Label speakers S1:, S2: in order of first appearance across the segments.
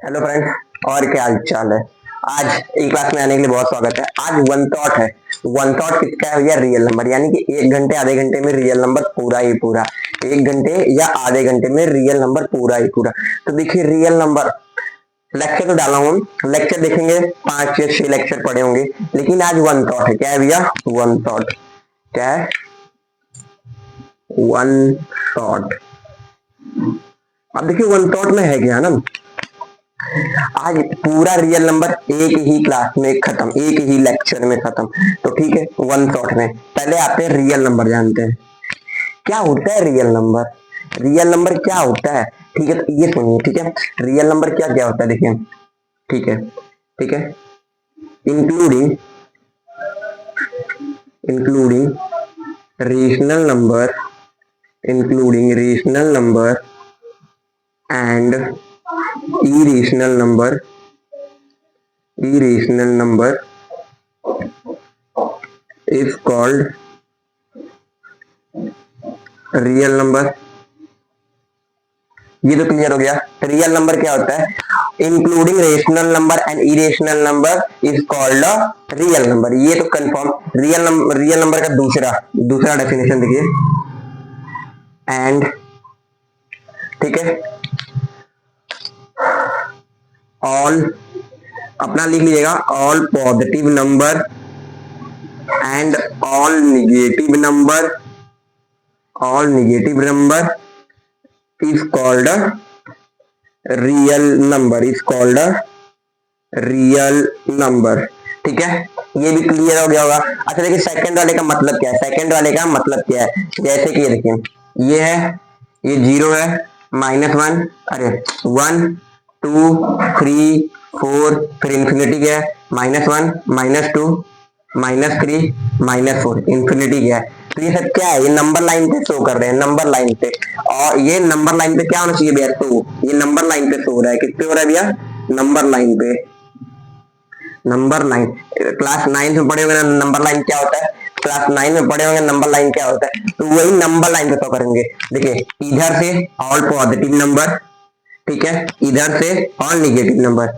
S1: Hello friends, और क्या हाल चाल है। आज ई क्लास में आने के लिए बहुत स्वागत है। आज वन थॉट है। वन थॉट किसका है भैया? रियल नंबर, यानी कि 1 घंटे आधे घंटे में रियल नंबर पूरा ही पूरा, 1 घंटे या आधे घंटे में रियल नंबर पूरा ही पूरा। तो देखिए रियल नंबर लेक्चर तो डाला हूँ, लेक्चर देखेंगे 5 या 6 लेक्चर पढ़े होंगे, लेकिन आज वन थॉट है। क्या है भैया? One thought. क्या है? One thought. अब देखिए वन थॉट में है क्या ना, आज पूरा रियल नंबर एक ही क्लास में खत्म, एक ही लेक्चर में खत्म। तो ठीक है, वन शॉट में पहले आते हैं रियल नंबर जानते हैं। क्या होता है रियल नंबर? रियल नंबर क्या होता है? ठीक है, तो ये सुनिए। ठीक है, रियल नंबर क्या क्या होता है देखिए। ठीक है, ठीक है, including including rational number, including rational number and irrational number is called real number. ये तो क्लियर हो गया। रियल नंबर क्या होता है? Including rational number and irrational number is called real number. ये तो कंफर्म। रियल नंबर का दूसरा डेफिनेशन देखिए। एंड ठीक है, ऑल अपना लिख लीजिएगा, all positive number and all negative number is called a real number। ठीक है, ये भी क्लियर हो गया होगा। अच्छा देखिए सेकंड वाले का मतलब क्या है? सेकंड वाले का मतलब क्या है? जैसे कि ये देखिए, ये है, ये 0 है, -1, अरे 1 2 3 4, फिर इंफिनिटी क्या है? -1 -2 -3 -4, इंफिनिटी क्या है? तो ये सब क्या है? ये नंबर लाइन पे शो कर रहे हैं, नंबर लाइन पे। और ये नंबर लाइन पे क्या होना चाहिए भैया? तो ये नंबर लाइन पे शो हो रहा है। किस पे हो रहा है भैया? नंबर लाइन पे। नंबर लाइन क्लास 9 में पढ़े होंगे ना, नंबर लाइन क्या होता है? क्लास 9 में पढ़े होंगे नंबर लाइन क्या होता है, तो वही नंबर लाइन पे शो करेंगे। देखिए इधर से ऑल पॉजिटिव नंबर, ठीक है, इधर से ऑल नेगेटिव नंबर।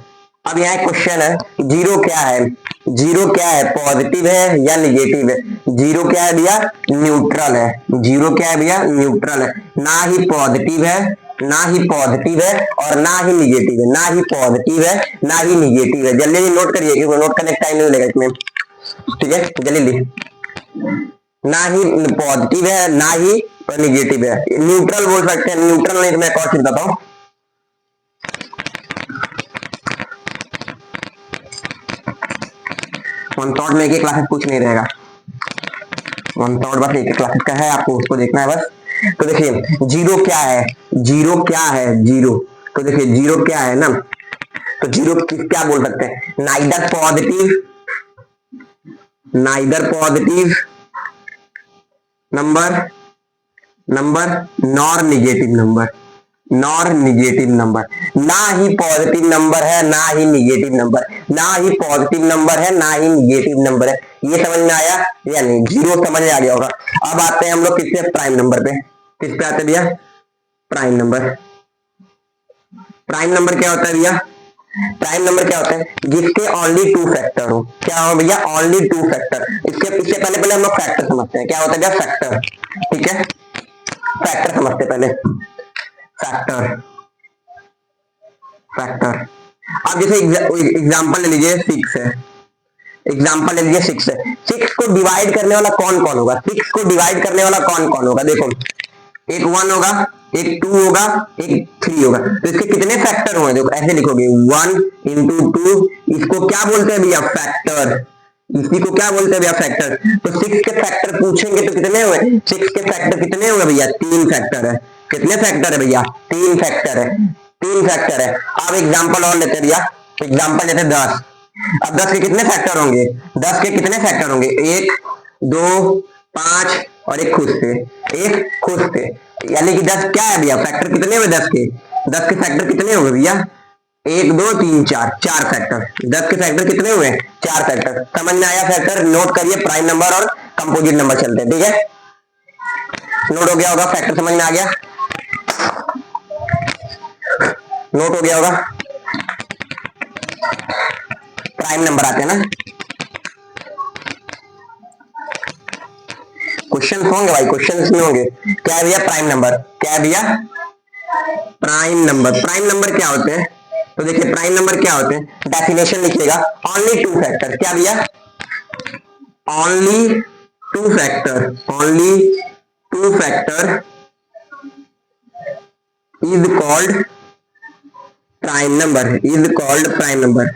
S1: अब यहाँ क्वेश्चन है, जीरो क्या है? जीरो क्या है? पॉजिटिव है या निगेटिव है? जीरो क्या है भैया? न्यूट्रल है। जीरो क्या है भैया? न्यूट्रल है। ना ही पॉजिटिव है, ना ही पॉजिटिव है और ना ही निगेटिव है। ना ही पॉजिटिव है, ना ही निगेटिव है। जल्दी नोट करिए क्योंकि नोट करने का टाइम नहीं लगेगा इसमें। ठीक है, जल्दी लिख। ना ही पॉजिटिव है, ना ही निगेटिव है। न्यूट्रल बोल सकते हैं। न्यूट्रल नहीं तो मैं एक और चीज बताता हूँ। वन थॉट में एक क्लासेस कुछ नहीं रहेगा। वन थॉट बस एक क्लासेस का है, आपको उसको देखना है बस। तो देखिए जीरो क्या है? जीरो क्या है? जीरो, तो देखिए जीरो क्या है ना, तो जीरो क्या बोल सकते हैं? Neither positive number nor negative number. ना ही पॉजिटिव नंबर है, ना ही निगेटिव नंबर। ना ही पॉजिटिव नंबर है, ना ही निगेटिव नंबर है। ये समझ में आया या नहीं? जीरो समझ में आ गया होगा। अब आते हैं हम लोग किससे? प्राइम नंबर पे। किस पे आते हैं भैया? Prime number. प्राइम नंबर क्या होता है भैया? प्राइम नंबर क्या होता है? जिसके ओनली 2 फैक्टर हो। क्या हो भैया? Only 2 factor. इससे पहले हम लोग फैक्टर समझते हैं। क्या होता है भैया? फैक्टर। ठीक है, फैक्टर समझते पहले। फैक्टर अब जैसे एग्जांपल ले लीजिए 6 है। एग्जांपल ले लीजिए 6 है। 6 को डिवाइड करने वाला कौन कौन होगा? 6 को डिवाइड करने वाला कौन कौन होगा? देखो, एक 1 होगा, एक 2 होगा, एक 3 होगा। तो इसके कितने फैक्टर होंगे? देखो ऐसे लिखोगे 1 इंटू 2। इसको क्या बोलते हैं भैया? फैक्टर। इसी को क्या बोलते हैं भैया? फैक्टर। तो 6 के फैक्टर पूछेंगे तो कितने हुए? 6 के फैक्टर कितने हुए भैया? 3 फैक्टर है। कितने फैक्टर है भैया? 3 फैक्टर है। 3 फैक्टर है। अब एग्जांपल और लेते भैया। एग्जांपल लेते 10। अब 10 के कितने फैक्टर होंगे? 10 के कितने फैक्टर होंगे? 1 2 5 और एक खुद से। एक खुद से, यानी कि 10 क्या है भैया? फैक्टर कितने हुए 10 के? 10 के फैक्टर कितने होंगे भैया? 1 2 3 4, 4 फैक्टर। 10 के फैक्टर कितने हुए? 4 फैक्टर। समझ में आया? फैक्टर नोट करिए। प्राइम नंबर और कंपोजिट नंबर चलते हैं। ठीक है, नोट हो गया होगा? फैक्टर समझ में आ गया? नोट हो गया होगा? प्राइम नंबर आते हैं ना, क्वेश्चन होंगे भाई, क्वेश्चन नहीं होंगे। क्या है भैया प्राइम नंबर, क्या है भैया प्राइम नंबर। प्राइम नंबर क्या होते हैं, तो देखिए प्राइम नंबर क्या होते हैं, डेफिनेशन लिखिएगा, ओनली टू फैक्टर। क्या भैया, only two factor, only two factor is called prime number, is called prime number.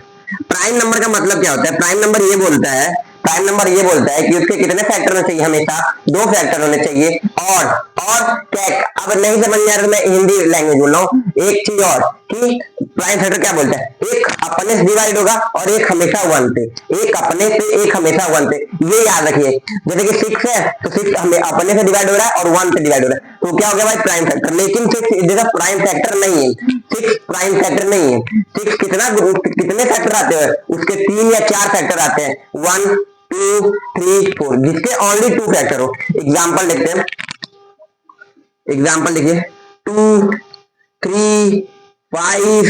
S1: Prime number का मतलब क्या होता है, प्राइम नंबर ये बोलता है, प्राइम नंबर ये बोलता है कि उसके कितने फैक्टर होने चाहिए, हमेशा दो फैक्टर होने चाहिए। और क्या, अब नहीं समझ में आ रहा मैं हिंदी लैंग्वेज बोल रहा हूँ, एक चीज और कि प्राइम फैक्टर क्या बोलता है, एक अपने से डिवाइड होगा और एक हमेशा वन से, एक अपने से एक हमेशा वन से। ये याद रखिए, जैसे कि 6 है तो 6 हमें अपने से डिवाइड हो रहा है और 1 से डिवाइड हो रहा है, तो क्या हो गया भाई प्राइम फैक्टर। लेकिन 6 जैसा प्राइम फैक्टर नहीं है, 6 प्राइम फैक्टर नहीं है। 6 कितने फैक्टर आते हैं उसके, 3 या 4 फैक्टर आते हैं, 1 2 3 4, जिसके ओनली 2 फैक्टर हो। एग्जाम्पल देखते हैं, एग्जाम्पल देखिए 2 3 5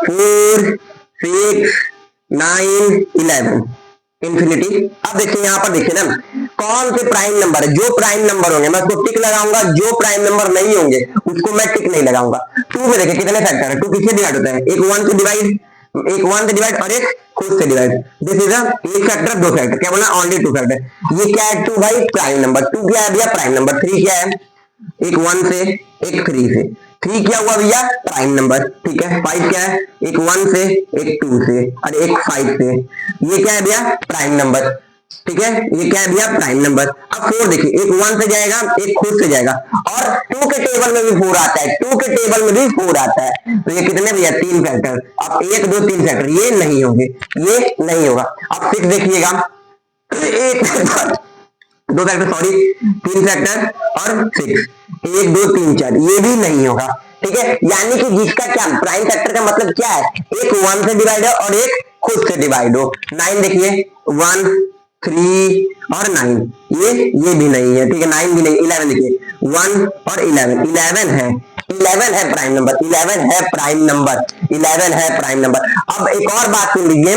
S1: 4 6 9 11 इंफिनिटी। अब देखिए यहाँ पर देखिए ना, कौन से प्राइम नंबर है, जो प्राइम नंबर होंगे मैं उसको टिक लगाऊंगा, जो प्राइम नंबर नहीं होंगे उसको मैं टिक नहीं लगाऊंगा। 2 में देखिए कितने फैक्टर है, 2 किससे डिवाइड होता है, एक 1 से डिवाइड, एक 1 से डिवाइड और एक खुद से डिवाइड। दिस इज एक फैक्टर, दो फैक्टर, क्या बोला ओनली 2 फैक्टर। ये क्या है 2 भाई प्राइम नंबर, 2 क्या है भैया प्राइम नंबर। 3 क्या है, एक 1 से एक 3 से, 3 क्या हुआ भैया प्राइम नंबर, ठीक है। 5 क्या है, एक 1 से एक 2 से और एक 5 से, ये क्या है भैया प्राइम नंबर, ठीक है। ये क्या है भैया प्राइम नंबर। अब 4 देखिए, एक 1 से जाएगा एक खुद से जाएगा, और 2 के टेबल में भी 4 आता है, 2 के टेबल में भी 4 आता है, तो ये कितने भैया 3 फैक्टर। अब 1 2 3 फैक्टर ये नहीं होंगे, ये नहीं होगा। अब 6 देखिएगा, एक दो फैक्टर, सॉरी 3 फैक्टर और 6, 1 2 3 4, ये भी नहीं होगा, ठीक है। यानी कि जिसका क्या प्राइम फैक्टर का मतलब क्या है, एक 1 से डिवाइड हो और एक खुद से डिवाइड हो। 9 देखिए 1 3 और 9, ये भी नहीं है, ठीक है, 9 भी नहीं। 11 देखिए 1 और 11, 11 है, 11 है प्राइम नंबर, 11 है प्राइम नंबर, 11 है प्राइम नंबर। अब एक और बात सुन लीजिए,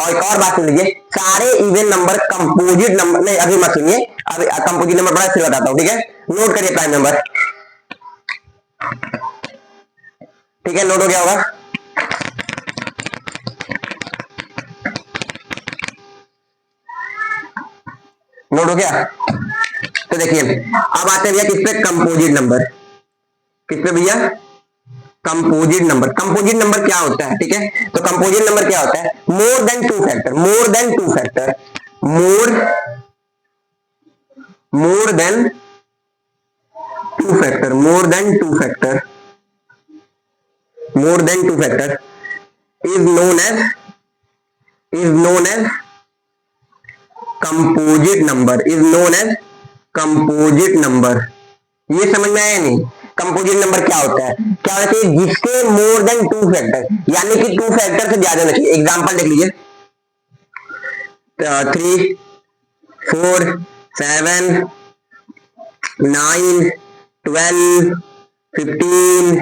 S1: और एक और बात सुन लीजिए, सारे इवन नंबर कंपोजिट नंबर नहीं, अभी मत सुनिए, अभी कंपोजिट नंबर बड़ा अच्छे बताता हूं, ठीक है। नोट करिए प्राइम नंबर, ठीक है, नोट हो गया होगा। नोट हो गया, तो देखिए अब आते हैं भैया किस पे, कंपोजिट नंबर। किस पे भैया, कंपोजिट नंबर। कंपोजिट नंबर क्या होता है, ठीक है, तो कंपोजिट नंबर क्या होता है, more than 2 factor, more than 2 factor, more than 2 factor, more than 2 factor, more than 2 factor is known as composite number, is known as composite number. ये समझ में आया नहीं, कंपोजिट नंबर क्या होता है, क्या होता है जिसके मोर देन 2 फैक्टर, यानी कि 2 फैक्टर से ज्यादा नहीं। एग्जांपल देख लीजिए 3 4 7 9 12 15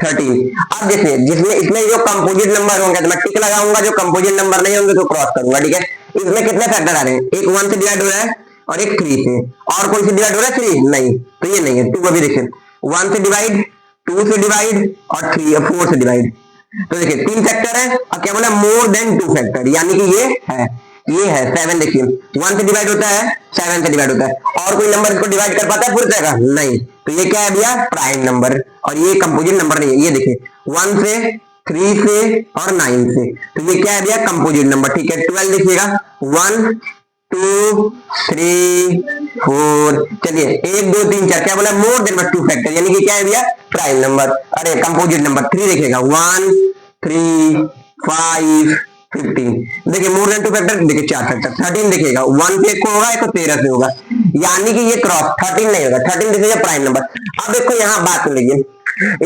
S1: 13। अब देखिए जिसमें इसमें जो कंपोजिट नंबर होंगे तो मैं टिक लगाऊंगा, जो कंपोजिट नंबर नहीं होंगे तो क्रॉस करूंगा, ठीक है। इसमें कितने फैक्टर आ रहे हैं, एक 1 से डिवाइड हो रहा है और एक 3 से, और कौन से डिवाइड हो रहा है 3 नहीं, तो ये नहीं है। 2 अभी देखिए 1 से डिवाइड, 2 से डिवाइड और 3 4 से डिवाइड, तो देखिए 3 फैक्टर है और क्या बोला मोर देन 2 फैक्टर, यानी कि ये है 7। देखिए 1 से डिवाइड होता है 7 से डिवाइड होता है, और कोई नंबर इसको डिवाइड कर पाता है पूरी तरह नहीं, तो ये क्या है भैया प्राइम नंबर, और ये कंपोजिट नंबर नहीं है। ये देखिए 1 से 3 से और 9 से, तो ये क्या है भैया कंपोजिट नंबर, ठीक है। 12 देखिएगा 1 2 3 4, चलिए 1 2 3 4, क्या बोला मोर देन 2 फैक्टर, यानी कि क्या है भैया प्राइम नंबर, अरे कंपोजिट नंबर। 3 देखिएगा 1 3 5 15, देखिए मोर देन 2 फैक्टर, देखिए 4 फैक्टर। 13 देखिएगा 1 से 1 को होगा, 1 को 13 से होगा, यानी कि ये क्रॉस 13 नहीं होगा, 13 देखिए प्राइम नंबर। अब देखो यहाँ बात सुन लीजिए,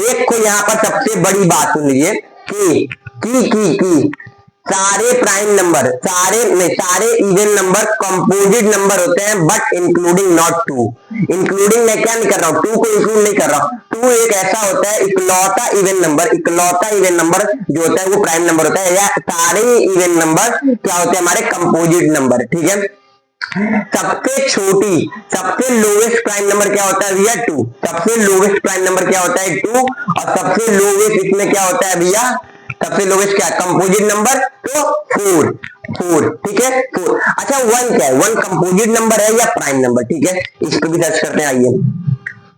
S1: एक को यहाँ पर सबसे बड़ी बात सुन लीजिए कि सारे प्राइम नंबर, सारे नहीं, सारे इवन नंबर कंपोजिट नंबर होते हैं, but including not two. Including मैं क्या नहीं कर रहा हूं, टू को इंक्लूड नहीं कर रहा हूं। टू एक ऐसा होता है इकलौता इवन नंबर, इकलौता इवन नंबर जो होता है वो प्राइम नंबर होता है, या सारे इवन नंबर क्या होते हैं हमारे कंपोजिट नंबर। ठीक है, सबसे छोटी, सबसे लोवेस्ट प्राइम नंबर क्या होता है भैया, टू। सबसे लोवेस्ट प्राइम नंबर क्या होता है, टू। और सबसे लोवेस्ट इसमें क्या होता है भैया, सबसे लोवेस्ट क्या, कंपोजिट नंबर, तो फोर। फोर, ठीक है, फोर। अच्छा, वन क्या है, वन कंपोजिट नंबर है या प्राइम नंबर? ठीक है, इस पर भी सर्च करते हैं, आइए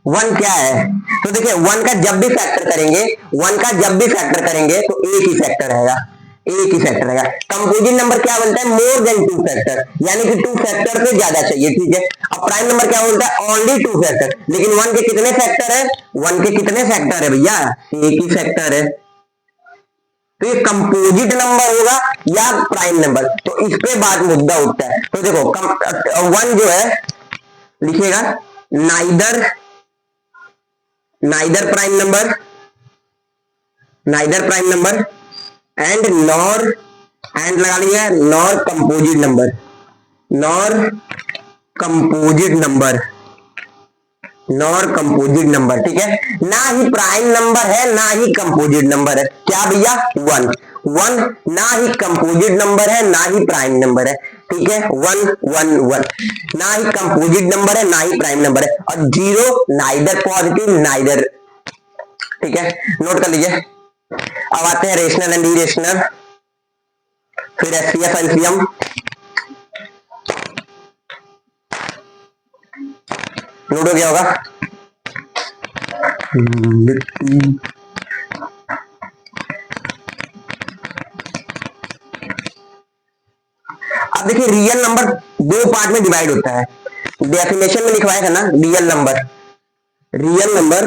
S1: वन क्या है। तो देखिए वन का जब भी फैक्टर करेंगे, वन का जब भी फैक्टर करेंगे तो एक ही फैक्टर रहेगा, एक ही फैक्टर रहेगा। कंपोजिट नंबर क्या बोलता है, मोर देन टू फैक्टर, यानी कि टू फैक्टर से ज्यादा चाहिए। ठीक है, अब प्राइम नंबर क्या बोलता है, ओनली टू फैक्टर। लेकिन वन के कितने फैक्टर है, वन के कितने फैक्टर है भैया, एक ही फैक्टर है। तो ये कंपोजिट नंबर होगा या प्राइम नंबर, तो इस पे बात मुद्दा उठता है। तो देखो वन जो है लिखिएगा, neither, neither prime number, neither prime number and nor, and लगा लिया, nor composite number, nor composite number, nor composite number. ठीक है, ना ही प्राइम नंबर है ना ही कंपोजिट नंबर है। क्या भैया, वन। वन ना ही कंपोजिट नंबर है ना ही प्राइम नंबर है। ठीक है, वन वन वन, ना ही कंपोजिट नंबर है ना ही प्राइम नंबर है। और जीरो नाइदर पॉजिटिव नाइदर। ठीक है, नोट कर लीजिए। अब आते हैं रेशनल एंड इरेशनल, फिर एचसीएफ एलसीएम। नोट हो गया होगा। अब देखिए रियल नंबर दो पार्ट में डिवाइड होता है, डेफिनेशन में लिखवाया था ना, रियल नंबर, रियल नंबर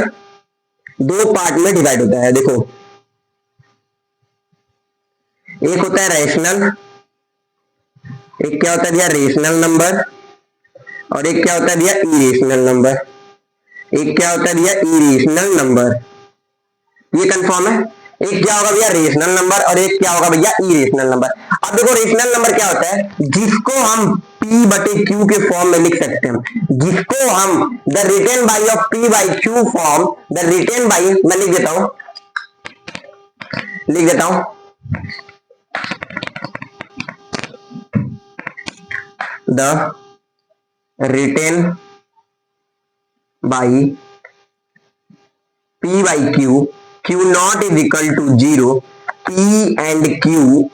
S1: दो पार्ट में डिवाइड होता है। देखो एक होता है रैशनल, एक क्या होता है भैया, रेशनल नंबर, और एक क्या होता है भैया, इरेशनल नंबर। एक क्या होता है भैया, इरेशनल नंबर, ये कंफर्म है। एक क्या होगा भैया, रेशनल नंबर, और एक क्या होगा भैया, इरेशनल नंबर। अब देखो रेशनल नंबर क्या होता है, जिसको हम p बटे q के फॉर्म में लिख सकते हैं, जिसको हम the written by of p by q form, the written by, मैं लिख देता हूं, लिख देता हूं, the written by p by q, q not is equal to 0, p and q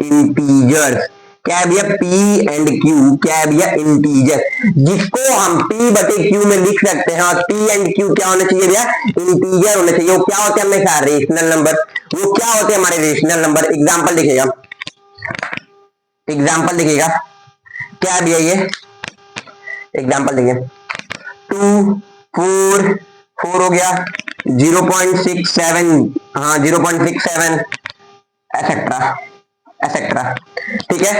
S1: integers. क्या है भैया, p एंड q क्या है भैया, इंटीजर, जिसको हम p बटे q में लिख सकते हैं। और p एंड q क्या होना चाहिए भैया, इंटीजर होना चाहिए। वो क्या होते हैं हमेशा, रेशनल नंबर। वो क्या होते हैं हमारे रेशनल नंबर। एग्जाम्पल देखिएगा, एग्जाम्पल देखिएगा, क्या है भैया ये एग्जाम्पल देखिए, 2 4 4 हो गया, 0.67, हाँ 0.67 एसेट्रा एसेट्रा। ठीक है,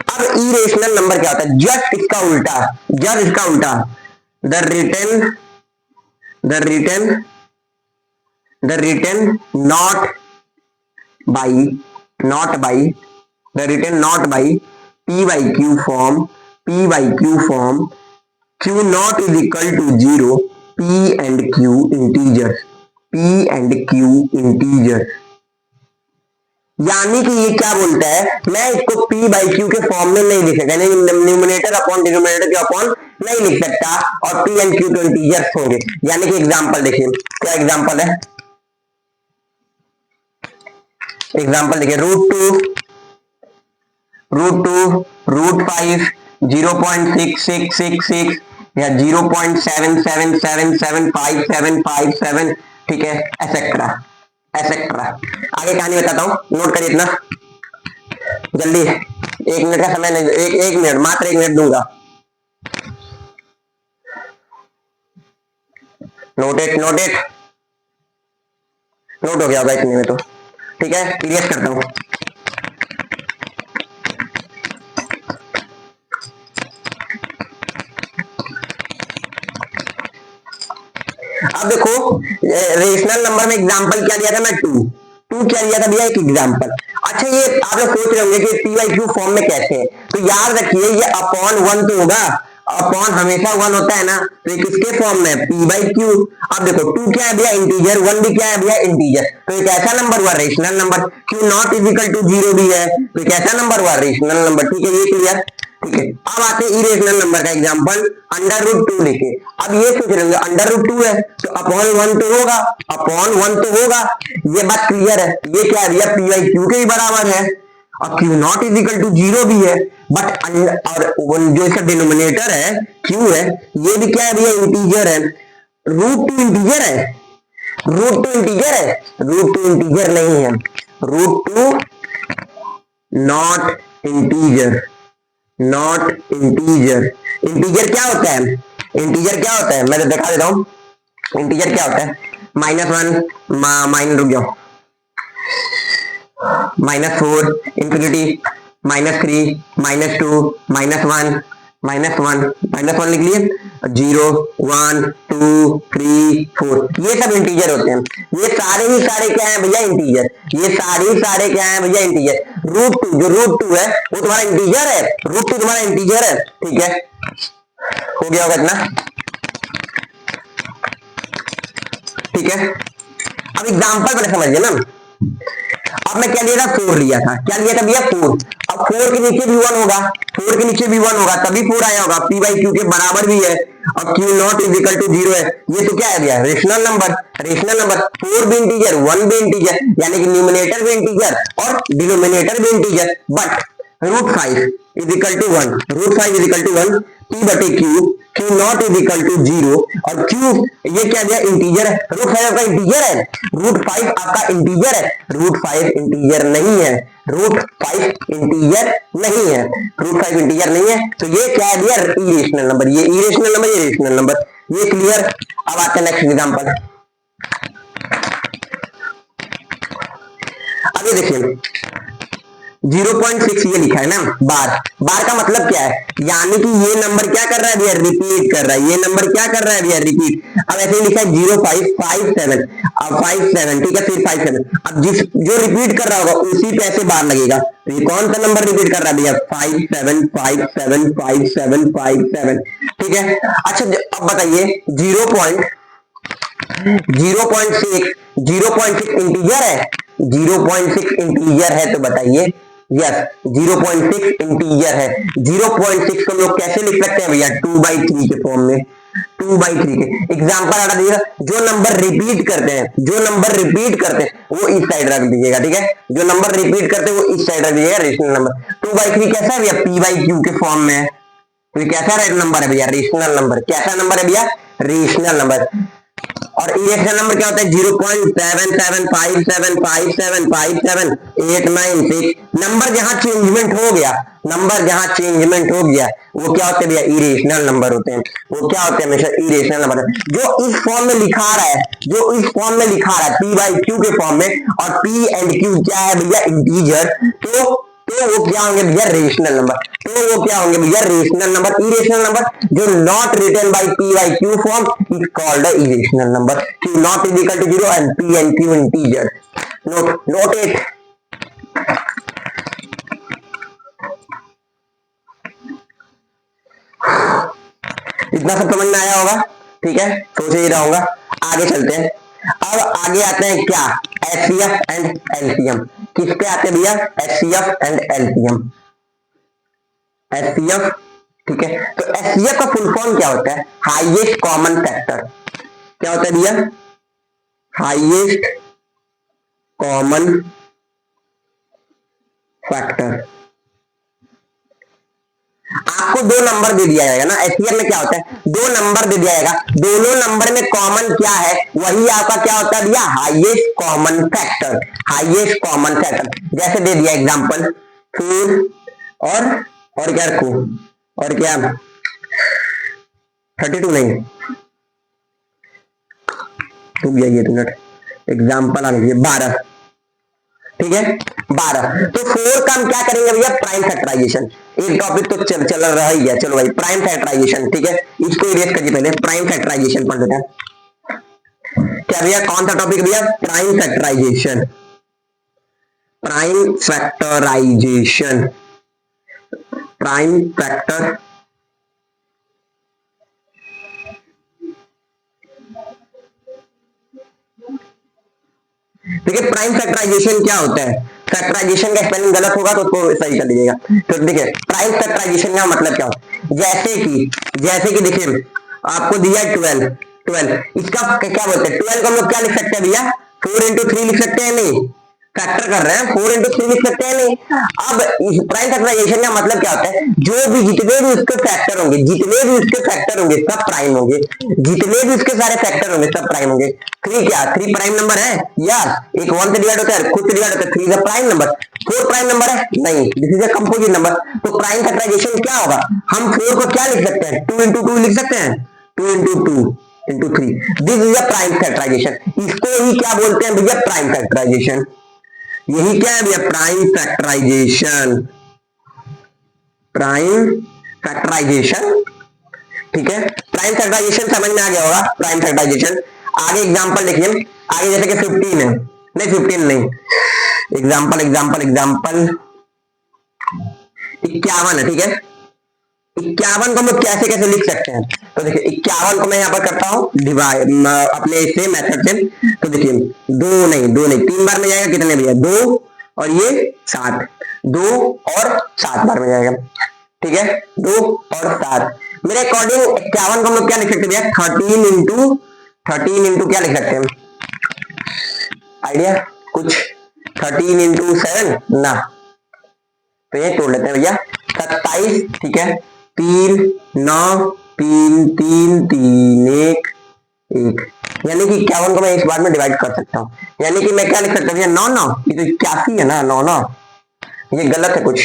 S1: अब इरेशनल नंबर क्या होता है, जस्ट इसका उल्टा, जस्ट इसका उल्टा, the written, the written, the written not by, not by, the written not by p by q form, p by q form, q not is equal to 0, p and q integers, p and q integers. यानी कि ये क्या बोलता है, मैं इसको p by q के form में नहीं लिख सकता, न्यूमरेटर अपॉन डिनोमिनेटर के अपॉन नहीं लिख सकता, और p एंड q तो इंटीजर्स होंगे। यानी कि एग्जांपल देखिए, क्या एग्जांपल है, एग्जांपल देखिए, √2 √5 0.6666 या 0.77775757, ठीक है, एसेट्रा एसेट्रा। आगे कहानी बताता हूं, नोट करिए इतना जल्दी, 1 मिनट का समय नहीं, एक मिनट, मात्र 1 मिनट दूंगा। Note it, note it, note हो गया होगा इतने में तो। ठीक है, क्लियर करता हूं। अब देखो रेशनल नंबर में एग्जांपल क्या दिया था मैं, 2 क्या दिया था भैया, एक एग्जांपल। अच्छा अच्छा ये आप लोग सोच रहे होंगे कि पी बाई क्यू फॉर्म में कैसे है, तो याद रखिए ये अपॉन वन तो होगा, अपॉन हमेशा वन होता है ना, तो ये किसके फॉर्म में, पी बाई क्यू। अब देखो टू क्या है भैया, इंटीजर, वन भी क्या है भैया, इंटीजर, तो एक ऐसा नंबर हुआ rational number, q not is equal to zero भी है, तो एक ऐसा नंबर हुआ रेशनल नंबर। ठीक है, ये क्लियर। ठीक है, अब आते हैं इरेशनल नंबर का एग्जांपल, अंडर रूट टू लेके। अब ये सोच रहे होंगे अंडर रूट टू है तो अपॉन वन तो होगा, अपॉन वन तो होगा, ये बात क्लियर है। ये क्या है भैया, पी बाई क्यू के ही बराबर है, और q not is equal to zero भी है, बट और जो इसका डिनोमिनेटर है क्यू है, ये भी क्या है भैया, इंटीजर है। रूट टू इंटीजर है, रूट टू इंटीजर है, रूट टू इंटीजर नहीं है, root two not integer, not integer. Integer क्या होता है, इंटीजर क्या होता है, मैं तो दिखा देता हूं। इंटीजर क्या होता है, -1 माइनस, रुक जाओ, -4 इंफिनिटी, -3 -2 -1 -1 लिख लिए, 0 1 2 3 4, ये सब इंटीजर होते हैं। ये सारे ही सारे क्या है भैया, इंटीजर, ये सारे ही सारे क्या है भैया, इंटीजर। रूट टू, जो रूट टू है वो तुम्हारा इंटीजर है, रूट टू तुम्हारा इंटीजर है। ठीक है, हो गया होगा इतना। ठीक है, अब एग्जांपल मैंने समझ लिया ना। अब मैं क्या लिया था, 4 लिया था, क्या लिया था भैया, 4। अब 4 के नीचे भी 1 होगा, 4 के नीचे भी 1 होगा, तभी 4 आया होगा, पी बाई क्यू के बराबर भी है, और q not is equal to 0 है। ये तो क्या है भैया, रेशनल नंबर, रेशनल नंबर। 4 भी इंटीजर, 1 भी इंटीजर, यानी कि न्यूमरेटर भी इंटीजर और डिनोमिनेटर भी integer, but root 5 is equal to 1, root 5 is equal to 1, P बटे Q, Q not is equal to 0, और क्यू ये क्या दिया, इंटीजर है। रूट 5 आपका इंटीजर है, रूट 5 आपका इंटीजर है, रूट 5 इंटीजर नहीं है, रूट 5 इंटीजर नहीं है, रूट 5 इंटीजर नहीं है, तो ये क्या दिया, इरेशनल नंबर, ये इरेशनल नंबर, ये रेशनल नंबर, ये क्लियर। अब आते हैं नेक्स्ट एग्जांपल। अब ये देखिए 0.6 ये लिखा है ना, बार, बार का मतलब क्या है, यानी कि ये नंबर क्या कर रहा है भैया, रिपीट कर रहा है, ये नंबर क्या कर रहा है भैया, रिपीट। अब ऐसे ही लिखा है 0557, अब 57, ठीक है, फिर 57, अब जिस जो रिपीट कर रहा होगा उसी पे ऐसे बार लगेगा, तो ये कौन सा नंबर रिपीट कर रहा है भैया, 57575757, ठीक है। अच्छा अब बताइए 0.6 इंटीजर है, 0.6 इंटीजर है, तो बताइए, यस 0.6 इंटीजर है। 0.6 को हम लोग कैसे लिख सकते हैं भैया, 2/3 के फॉर्म में, 2/3 के। एग्जांपल हटा दीजिएगा, जो नंबर रिपीट करते हैं, जो नंबर रिपीट करते हैं वो इस साइड रख दीजिएगा, ठीक है, जो नंबर रिपीट करते हैं वो इस साइड रख दीजिएगा, रेशनल नंबर। 2/3 कैसा है भैया, p/q के फॉर्म में है, तो ये कैसा नंबर है भैया, रेशनल नंबर। कैसा नंबर है भैया, रेशनल नंबर। और इरेशनल नंबर क्या होता है, 0.775757575896। नंबर जहां चेंजमेंट हो गया, नंबर जहां चेंजमेंट हो गया वो क्या होते हैं भैया, इरेशनल नंबर होते हैं, वो क्या होते हैं हमेशा इरेशनल नंबर। जो इस फॉर्म में लिखा रहा है, जो इस फॉर्म में लिखा रहा है पी बाई क्यू के फॉर्म में, और पी एंड क्यू क्या है भैया, इंटीजर, तो वो क्या होंगे भैया, रेशनल नंबर, तो वो क्या होंगे भैया, रेशनल नंबर। इरेशनल नंबर जो not written by p by q form is called a irrational number. Q not is equal to 0 and p and q integer. Note it. इतना सब समझ में आया होगा, ठीक है, सोच ही रहा होगा। आगे चलते हैं, अब आगे आते हैं क्या, एचसीएफ एंड एलसीएम। किस पे आते हैं भैया, एचसीएफ एंड एलसीएम। एचसीएफ, ठीक है, तो एचसीएफ का फुल फॉर्म क्या होता है, हाईएस्ट कॉमन फैक्टर। क्या होता है भैया, हाईएस्ट कॉमन फैक्टर। आपको दो नंबर दे दिया जाएगा ना, एचसीएफ में क्या होता है, दो नंबर दे दिया जाएगा, दोनों नंबर में कॉमन क्या है, वही आपका क्या होता है भैया, highest common factor. Highest common factor जैसे दे दिया एग्जांपल 4 और क्या रखू, और क्या 32 नहीं, रुक जाइए मिनट, एग्जांपल आने दीजिए 12, ठीक है 12। तो 4 का हम क्या करेंगे भैया, प्राइम फैक्टराइजेशन। एक टॉपिक तो चल रहा ही है, चलो भाई प्राइम फैक्टराइजेशन, ठीक है, इसको इरेज करिए पहले, प्राइम फैक्टराइजेशन पढ़ लेते हैं। क्या भैया, कौन सा टॉपिक भैया, prime factorization. Prime factorization, prime factor देखिए प्राइम फैक्टराइजेशन क्या होता है, फैक्टराइजेशन का स्पेलिंग गलत होगा तो उसको सही कर लीजिएगा। तो देखिए प्राइम फैक्टराइजेशन का मतलब क्या होता है, जैसे कि देखिए आपको दिया 12 इसका क्या बोलते हैं, 12 को हम लोग क्या लिख सकते हैं भैया, 4 into 3 लिख सकते हैं, नहीं फैक्टर कर रहे हैं 4 into 3 लिख सकते हैं नहीं। अब इस प्राइम फैक्टराइजेशन का मतलब क्या होता है, जो भी जितने भी उसके फैक्टर होंगे, जितने भी उसके फैक्टर होंगे सब प्राइम होंगे, जितने भी उसके सारे फैक्टर होंगे सब प्राइम होंगे। 3 क्या 3 प्राइम नंबर है यार, एक 1 से डिवाइड होता है, खुद से डिवाइड होता है, 3 is prime number. 4 prime number है नहीं, this is a composite number. तो प्राइम फैक्टराइजेशन क्या होगा, हम 4 को क्या लिख सकते हैं, 2 into 2 लिख सकते हैं, 2 into 2 into 3, this is a prime factorization. इसको ही क्या बोलते हैं भैया, प्राइम फैक्टराइजेशन। यही क्या है भैया, प्राइम फैक्टराइजेशन, प्राइम फैक्टराइजेशन। ठीक है, प्राइम फैक्टराइजेशन समझ में आ गया होगा, प्राइम फैक्टराइजेशन। आगे एग्जांपल देखिए, आगे जैसे कि 15 है, नहीं 15 नहीं, एग्जांपल 51 है, ठीक है। 51 को हम लोग कैसे कैसे लिख सकते हैं, तो देखिए 51 को मैं यहाँ पर करता हूँ डिवाइड अपने इसे मेथड से। तो देखिए 2 नहीं 3 बार में जाएगा, कितने भैया 2 और ये 7, 2 और 7 बार में जाएगा, ठीक है 2 और 7। मेरे अकॉर्डिंग 51 को हम लोग क्या लिख सकते हैं भैया, 13 इंटू क्या लिख सकते हैं, आइडिया कुछ, 13 into 7 ना, तो ये तोड़ लेते हैं भैया 27, ठीक है 3 9 3 3 3 1 1, यानी कि 51 को मैं इस बार में डिवाइड कर सकता हूँ, यानी कि मैं क्या लिख सकता हूँ भैया 9 9, ये तो 81 है ना, 9 9, ये गलत है कुछ,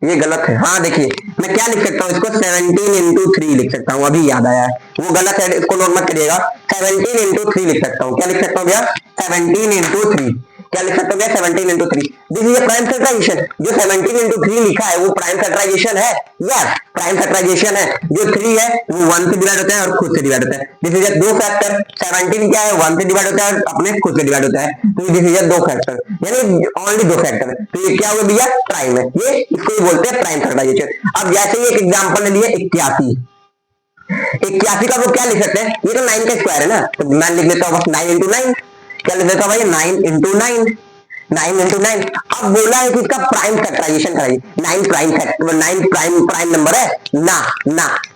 S1: ये गलत है। हाँ देखिए मैं क्या लिख सकता हूँ इसको, 17 into 3 लिख सकता हूँ, अभी याद आया है, वो गलत है, इसको नोट मत करिएगा। 17 into 3 लिख सकता हूँ, क्या लिख सकता हूँ भैया 17 into 3, क्या लिख सकता हूँ भैया 17 into 3, this is prime factorization. जो 17 into 3 लिखा है वो प्राइम फैक्टराइजेशन है यार, प्राइम फैक्टराइजेशन है। जो 3 है वो 1 से डिवाइड होता है और खुद से डिवाइड होता है, दिस इज दो फैक्टर। 17 क्या है 1 से डिवाइड होता है और अपने खुद से डिवाइड होता है, तो दिस इज दो फैक्टर, यानी ओनली दो फैक्टर, तो ये क्या होगा भैया प्राइम है, ये इसको ही बोलते हैं प्राइम फैक्टराइजेशन। अब जैसे ही एक एग्जांपल ले लिए 81, 81 का वो क्या लिख सकते हैं, ये तो 9 का स्क्वायर है ना, तो मैं लिख लेता हूँ बस 9 into 9, क्या लिख देता हूँ भाई 9 into 9, 9 into 9। अब बोला है कि इसका प्राइम फैक्टराइजेशन कराइए, 9 प्राइम फैक्टर, 9 प्राइम नंबर है ना,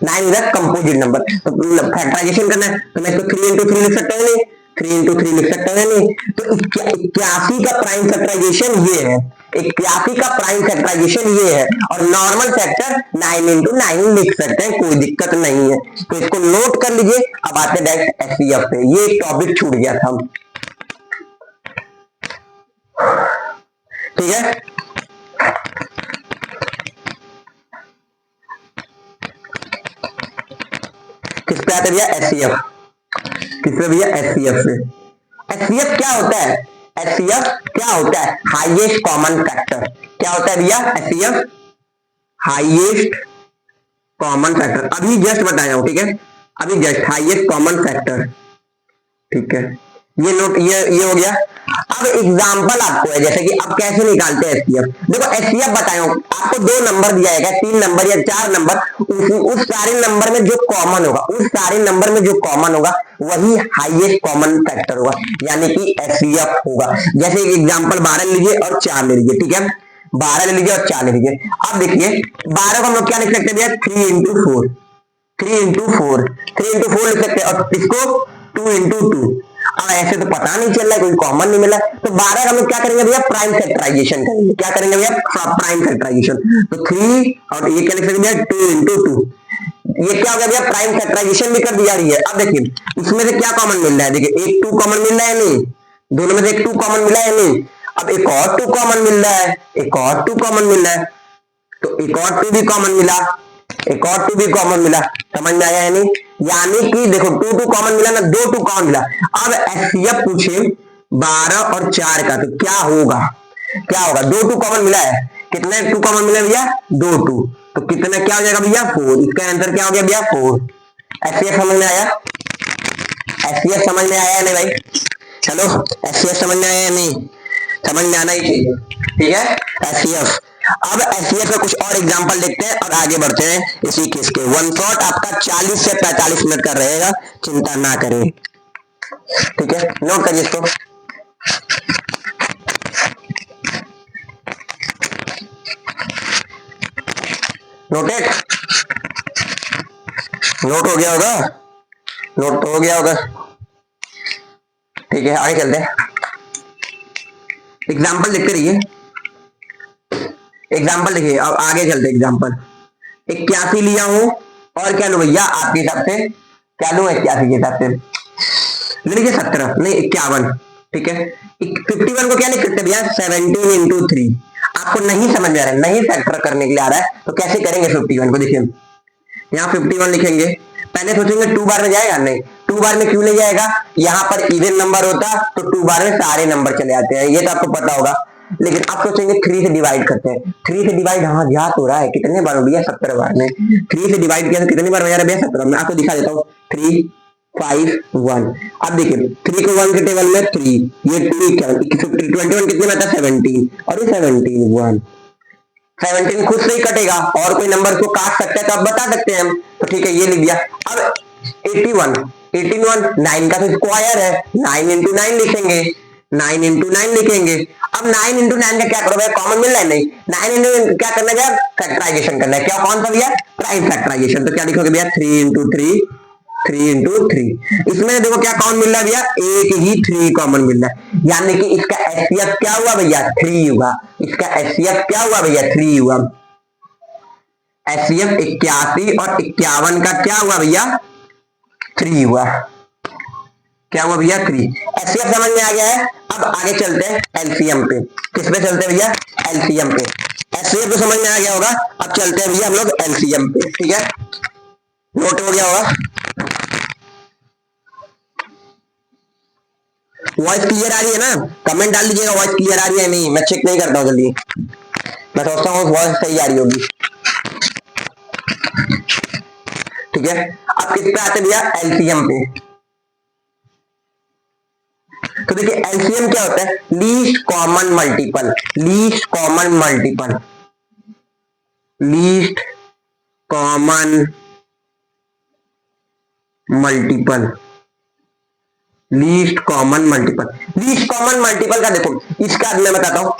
S1: 9 इज अ कंपोजिट नंबर, तो फैक्टराइजेशन करना है तो मैं इसको 3 into 3 लिख सकता हूँ, नहीं 3 into 3 लिख सकता है नहीं। तो 81 का प्राइम फैक्टराइजेशन ये है, 81 का प्राइम फैक्टराइजेशन ये है, और नॉर्मल फैक्टर 9 into 9 लिख सकते हैं, कोई दिक्कत नहीं है, तो इसको नोट कर लीजिए। अब आते डायरेक्ट एचसीएफ पे, ये एक टॉपिक छूट गया था, ठीक है। किस पे आते भैया, एचसीएफ, किस पे भैया, एचसीएफ से। एचसीएफ क्या होता है, एचसीएफ क्या होता है, हाईएस्ट कॉमन फैक्टर, क्या होता है भैया एचसीएफ, हाईएस्ट कॉमन फैक्टर, अभी जस्ट बताया हूं, ठीक है अभी जस्ट हाईएस्ट कॉमन फैक्टर, ठीक है ये नोट, ये हो गया। अब एग्जांपल आपको है, जैसे कि अब कैसे निकालते हैं एचसीएफ, देखो एचसीएफ बताया हूं आपको, 2 नंबर दिया है, 3 नंबर या 4 नंबर, उस सारे नंबर में जो कॉमन होगा, उस सारे नंबर में जो कॉमन होगा वही हाईएस्ट कॉमन फैक्टर होगा, यानी कि एचसीएफ होगा। जैसे एग्जांपल 12 लीजिए और 4 ले लीजिए, ठीक है 12 ले लीजिए और 4 ले लीजिए। अब देखिए 12 को हम लोग क्या लिख सकते हैं भैया, 3 into 4, 3 into 4 लिख सकते हैं, और इसको 2 into 2। अब ऐसे तो पता नहीं चल रहा है, कोई कॉमन नहीं मिला, तो 12 का हम लोग क्या करेंगे भैया, प्राइम फैक्टराइजेशन करेंगे, क्या करेंगे भैया प्राइम फैक्टराइजेशन, तो 3 और ये क्या लिख सकते हैं 2 into 2, ये क्या हो गया भैया प्राइम फैक्टराइजेशन भी कर दिया रही है। अब देखिए इसमें से क्या कॉमन मिल रहा है, देखिए एक 2 कॉमन मिल रहा है नहीं, दोनों में से एक 2 कॉमन मिला है नहीं, अब एक और 2 कॉमन मिल रहा है, एक और 2 कॉमन मिल रहा है, तो एक और 2 भी कॉमन मिला, एक और 2 भी कॉमन मिला, समझ में आया है नहीं, यानी कि देखो 2 कॉमन मिला ना, 2 कॉमन मिला। अब एचसीएफ पूछे 12 और 4 का, तो क्या होगा, क्या होगा, 2 कॉमन मिला है, कितने 2 कॉमन मिला भैया 2, तो कितना क्या हो जाएगा भैया 4, इसका आंसर क्या हो गया भैया 4। एचसीएफ समझ में आया, एचसीएफ समझ में आया नहीं भाई, चलो एचसीएफ समझ में आया नहीं, समझ में आना ही चाहिए, ठीक है। एचसीएफ, अब एचसीएफ का कुछ और एग्जांपल देखते हैं और आगे बढ़ते हैं इसी केस के। वन शॉट आपका 40 से 45 मिनट का रहेगा, चिंता ना करें, ठीक है। नोट करिए इसको। नोटेड, नोट हो गया होगा, नोट तो हो गया होगा, ठीक है। आगे चलते हैं, एग्जाम्पल देखते रहिए, एग्जाम्पल देखिए। अब आगे चलते एग्जाम्पल। 81 लिया हूं और क्या लू भैया आपके हिसाब से, क्या लू 81 के हिसाब से ले लीजिए 17 नहीं 51, ठीक है। 51 को क्या लिख सकते भैया 17 इंटू 3। आपको नहीं समझ में आ रहा है, नहीं फैक्टर करने के लिए आ रहा है तो कैसे करेंगे 51 को, देखिए यहाँ 51 लिखेंगे, पहले सोचेंगे 2 बार में जाएगा, नहीं 2 बार में क्यों नहीं जाएगा, यहाँ पर इवन नंबर होता तो 2 बार में सारे नंबर चले आते हैं, ये तो आपको पता होगा। लेकिन आप सोचेंगे 3 से डिवाइड करते हैं, 3 से डिवाइड हाँ जा तो रहा है, कितने बार हो गया 17 बार में, 3 से डिवाइड किया तो कितनी बार हो जा रहा है भैया 17। मैं आपको दिखा देता हूँ 3 5 1। अब देखिए 3 को 1 के टेबल में 3, ये 2 21 कितने में आता है 17 और ये 17 1। 17 खुद से ही कटेगा और कोई नंबर को काट सकता है तो आप बता सकते हैं हम, तो ठीक है ये लिख दिया। अब 81 9 का तो स्क्वायर है, 9 इंटू 9 लिखेंगे, 9 इंटू 9 लिखेंगे। अब 9 इंटू 9 का क्या करो भाई, कॉमन मिल रहा है, नहीं 9 इंटू क्या करना है, फैक्टराइजेशन करना है, क्या कौन सा भैया प्राइम फैक्टराइजेशन। तो क्या लिखोगे भैया 3 इंटू 3, 3 इंटू 3। इसमें देखो क्या कॉमन मिल रहा है भैया, एक ही 3 कॉमन मिल रहा है, यानी कि इसका एचसीएफ क्या हुआ भैया 3 हुआ, इसका एचसीएफ क्या हुआ भैया 3 हुआ। एचसीएफ 81 और 51 का क्या हुआ भैया 3 हुआ, क्या हुआ भैया 3। एचसीएफ समझ में आ गया है। अब आगे चलते हैं एलसीएम पे, किस पे चलते हैं भैया एलसीएम पे। एचसीएफ तो समझ में आ गया होगा, अब चलते हैं भैया हम लोग एलसीएम पे, ठीक है। नोट हो गया होगा, वॉइस क्लियर आ रही है ना, कमेंट डाल दीजिएगा वॉइस क्लियर आ रही है नहीं, मैं चेक नहीं करता हूँ जल्दी, मैं सोचता हूँ वॉइस सही आ रही होगी, ठीक है। अब किस पे आते भैया एलसीएम पे। तो देखिए एलसीएम क्या होता है, least common multiple, least common multiple, least common multiple, least common multiple. Least common multiple का देखो, इसका मैं बताता हूं,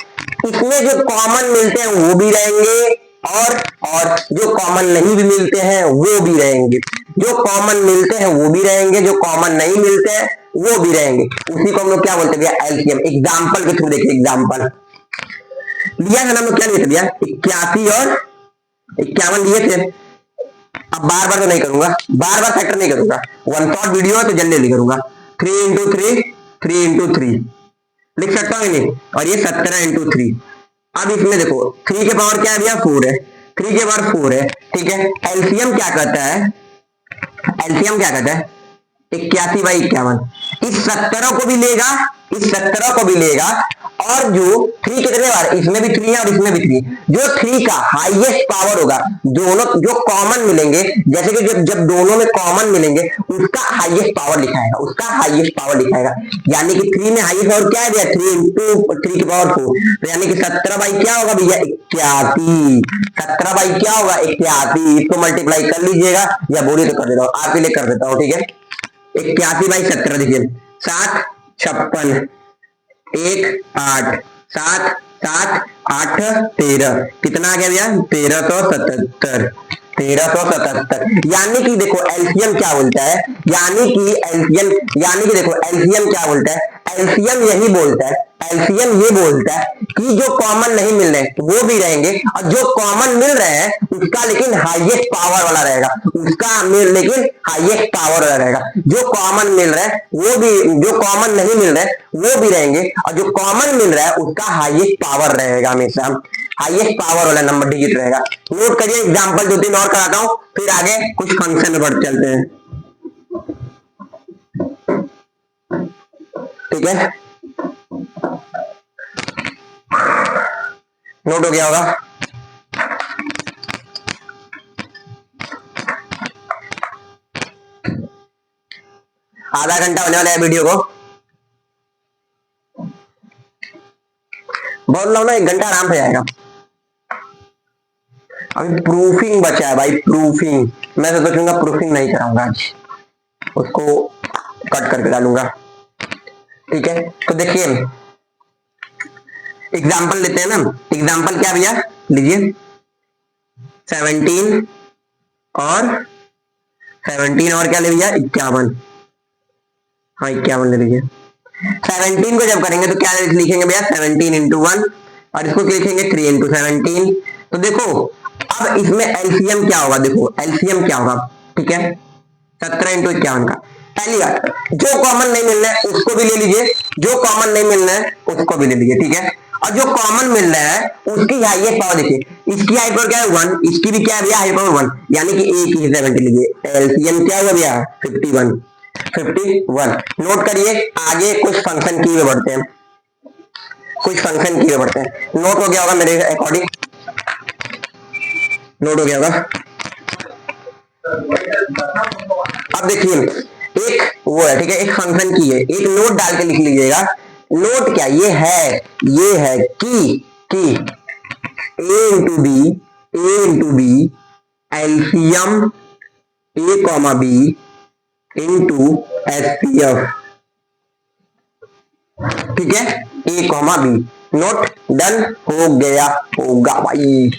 S1: इसमें जो कॉमन मिलते हैं वो भी रहेंगे और जो कॉमन नहीं भी मिलते हैं वो भी रहेंगे, जो कॉमन मिलते हैं वो भी रहेंगे, जो कॉमन नहीं मिलते हैं वो भी रहेंगे। उसी को हम लोग क्या बोलते हैं एलसीएम। एग्जाम्पल के थ्रू देखिए, एग्जाम्पल लिया था ना हम लोग, क्या लिए थे भैया 81 और 51 लिए थे। अब बार बार तो नहीं करूंगा, बार बार फैक्टर नहीं करूंगा, वन शॉट वीडियो है तो जल्दी करूंगा। 3 इंटू 3, 3 इंटू 3 लिख सकता हूँ नहीं, और ये 17 इंटू 3। अब इसमें देखो 3 के पावर क्या है भैया 4 है, 3 के पावर 4 है, ठीक है। एलसीएम क्या कहता है, एलसीएम क्या कहता है 81/51, इस 17 को भी लेगा, इस 17 को भी लेगा, और जो 3 कितने बार, इसमें भी 3 है और इसमें भी 3, जो 3 का हाईएस्ट पावर होगा, दोनों जो कॉमन मिलेंगे, जैसे कि जब दोनों में कॉमन मिलेंगे उसका हाईएस्ट पावर लिखाएगा, उसका हाईएस्ट पावर लिखाएगा। यानी कि 3 में हाईएस्ट पावर क्या है भैया 3 इंटू 3 की पावर 4, तो यानी कि 17 बाई क्या होगा भैया 81, 17 बाई क्या होगा 81। इसको मल्टीप्लाई कर लीजिएगा, या बोली तो कर देता हूँ, आपके लिए कर देता हूँ, ठीक है। 81/17 देखिए 7 56 1 8 7 7 8 13, कितना आ गया भैया 1377, 1377। यानी कि देखो एलसीएम क्या बोलता है, यानी कि एलसीएम, यानी कि देखो एलसीएम क्या बोलता है, एलसीएम यही बोलता है, एलसीएम ये बोलता है कि जो कॉमन नहीं मिल रहे वो भी रहेंगे, और जो कॉमन मिल रहे हैं उसका लेकिन हाईएस्ट पावर वाला रहेगा, उसका लेकिन हाईएस्ट पावर वाला रहेगा। जो कॉमन मिल रहा है वो भी, जो कॉमन नहीं मिल रहा है वो भी रहेंगे, और जो कॉमन मिल रहा है उसका हाईएस्ट पावर रहेगा, हमेशा हाईएस्ट पावर वाला नंबर डिजिट रहेगा। नोट करिए, एग्जांपल 2-3 और कराता हूं, फिर आगे कुछ फंक्शन में बढ़ चलते हैं, ठीक है। नोट हो गया होगा, आधा घंटा होने वाला है वीडियो को। बोल रहा हूँ ना, 1 घंटा आराम से जाएगा। अभी प्रूफिंग बचा है भाई, प्रूफिंग। मैं तो सोचूंगा प्रूफिंग नहीं कराऊंगा आज, उसको कट करके डालूंगा। ठीक है, तो देखिए एग्जाम्पल लेते हैं ना। एग्जाम्पल क्या भैया, लीजिए 17 और 17 और क्या ले भैया, 51। हाँ 51 ले लीजिए। 17 को जब करेंगे तो क्या लिखेंगे भैया, 17 इंटू 1, और इसको लिखेंगे 3 इंटू 17। तो देखो अब इसमें एलसीएम क्या होगा, देखो एलसीएम क्या होगा। ठीक है, 17 इंटू 51 का। पहली बात, जो कॉमन नहीं मिलना है उसको भी ले लीजिए, जो कॉमन नहीं मिलना है उसको भी ले लीजिए। ठीक है, और जो कॉमन मिल रहा है उसकी हाईएस्ट पावर देखिए, इसकी हाई पावर क्या है 1, इसकी भी क्या है भैया हाई पावर 1, यानी कि एक ही 70 लीजिए। एलसीएम क्या हुआ भैया 51। 51 नोट करिए। आगे कुछ फंक्शन की में बढ़ते हैं, कुछ फंक्शन की में बढ़ते हैं। नोट हो गया होगा मेरे अकॉर्डिंग, नोट हो गया होगा। अब देखिए एक वो है, ठीक है, एक फंक्शन की है, एक नोट डाल के लिख लीजिएगा। नोट क्या ये है कि ए into B LCM A comma B into SPF. ठीक है, ए कॉमा बी। नोट डन हो गया होगा भाई।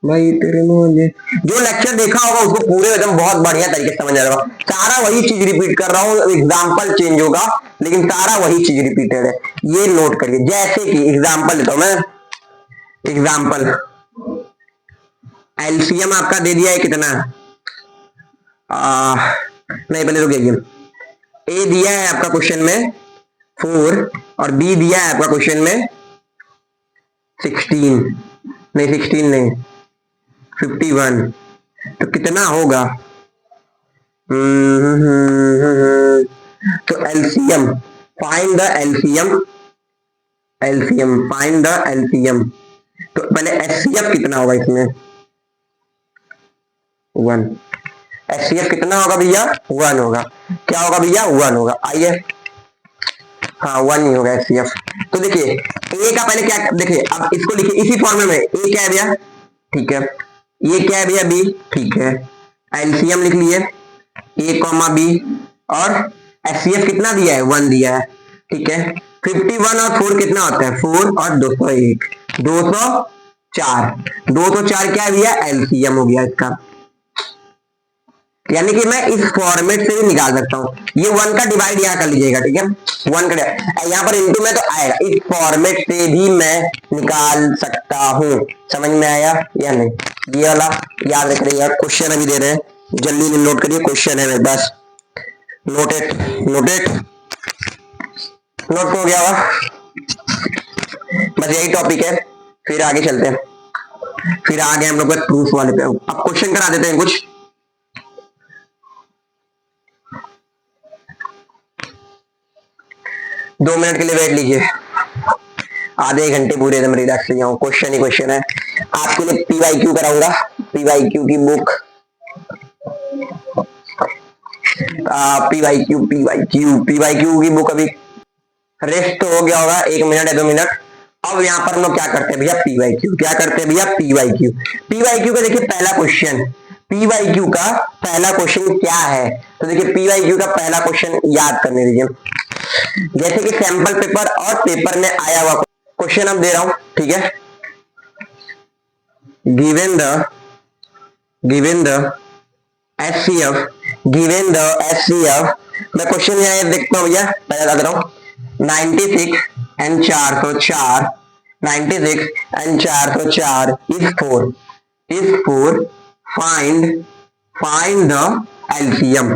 S1: भाई तेरे मुझे जो लेक्चर देखा होगा उसको पूरे एकदम बहुत बढ़िया तरीके से समझ आ रहा होगा। सारा वही चीज रिपीट कर रहा हूँ, एग्जाम्पल चेंज होगा लेकिन सारा वही चीज रिपीटेड है। ये नोट करिए, जैसे कि एग्जाम्पल लेता हूं मैं। एग्जाम्पल एलसीएम आपका दे दिया है कितना, नहीं पहले रुक जाइए। ए दिया है आपका क्वेश्चन में 4 और बी दिया है आपका क्वेश्चन में 16 नहीं 51। तो कितना होगा, तो LCM find the LCM find the LCM. तो पहले एचसीएफ कितना होगा इसमें 1। एचसीएफ कितना होगा भैया 1 होगा। क्या होगा भैया 1 होगा। आइए हाँ 1 ही होगा एचसीएफ। तो देखिए ए का पहले क्या, देखिए अब इसको लिखिए इसी फॉर्मेट में। ए क्या है भैया, ठीक है, ये क्या है भैया बी, ठीक है, एलसीएम लिख लिए ए कॉमा बी, और एचसीएफ कितना दिया है 1 दिया है। ठीक है, 51 और 4 कितना होता है 4 और 201 204 क्या है भैया एलसीएम हो गया इसका। यानी कि मैं इस फॉर्मेट से भी निकाल सकता हूं। ये 1 का डिवाइड यहां कर लीजिएगा, ठीक है, 1 का यहां पर इंटू में तो आएगा, इस फॉर्मेट से भी मैं निकाल सकता हूं। समझ में आया या नहीं, ये वाला याद रख रही है। क्वेश्चन अभी दे रहे हैं, जल्दी नोट करिए, क्वेश्चन है बस। नोटेड नोट हो गया होगा, बस यही टॉपिक है। फिर आगे चलते हैं, फिर आगे हम लोग प्रूफ वाले पे। अब क्वेश्चन करा देते हैं कुछ। दो मिनट के लिए बैठ लीजिए, आधे घंटे पूरे एकदम रिलैक्स हो जाऊं। क्वेश्चन ही क्वेश्चन है, आपके लिए पीवाईक्यू कराऊंगा, पीवाईक्यू की बुक, पीवाईक्यू की बुक अभी रेस्ट तो हो गया होगा, 1 मिनट या 2 मिनट। अब यहाँ पर हम लोग क्या करते हैं भैया पीवाईक्यू, क्या करते हैं भैया पीवाईक्यू। पीवाईक्यू का देखिए पहला क्वेश्चन, पीवाईक्यू का पहला क्वेश्चन क्या है, तो देखिए पीवाईक्यू का पहला क्वेश्चन याद करने दीजिए। जैसे कि सैंपल पेपर और पेपर में आया हुआ क्वेश्चन अब दे रहा हूं, ठीक है। गिवन द एचसीएफ, मैं क्वेश्चन यहाँ देखता हूं भैया, पहले बता रहा हूं। 96 and 404 96 and 404 is 4 find the LCM।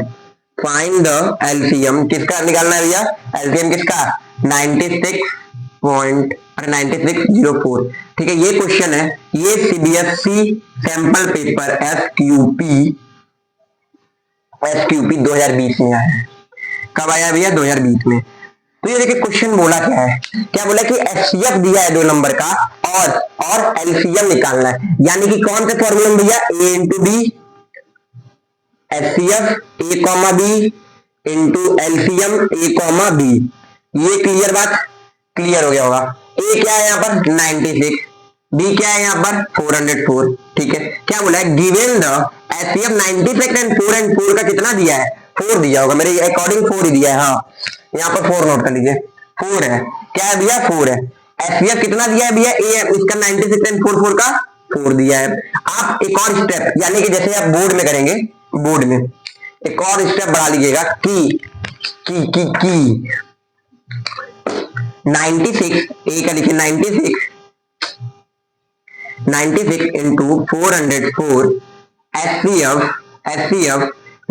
S1: Find the LCM किसका निकालना है भैया, एलसीएम किसका 96.9604। ठीक है, ये क्वेश्चन है, ये सीबीएसई सैंपल पेपर एसक्यूपी 2020 में आया है। कब आया भैया 2020 में। तो ये देखिए क्वेश्चन बोला क्या है, क्या बोला कि एचसीएफ दिया है 2 नंबर का और एलसीएम निकालना है। यानी कि कौन से फॉर्मूला में भैया A into B HCF A comma B into LCM A comma B. ये क्लियर बात, क्लियर हो गया होगा। ए क्या है यहाँ पर 96, बी क्या है यहाँ पर 404, ठीक है। क्या बोला है, गिवन द एचसीएफ 96 एंड 4 का कितना दिया है, 4 दिया होगा, मेरे अकॉर्डिंग 4 ही दिया है, हाँ यहाँ पर 4 नोट कर लीजिए, 4 है, क्या दिया 4 है। एचसीएफ कितना दिया है भैया, ए इसका 96 एंड 4 का 4 दिया है। आप एक और स्टेप, यानी कि जैसे आप बोर्ड में करेंगे, बोर्ड में एक और स्टेप बढ़ा लीजिएगा की 96, ए का लिखिए 96 into 404, HCF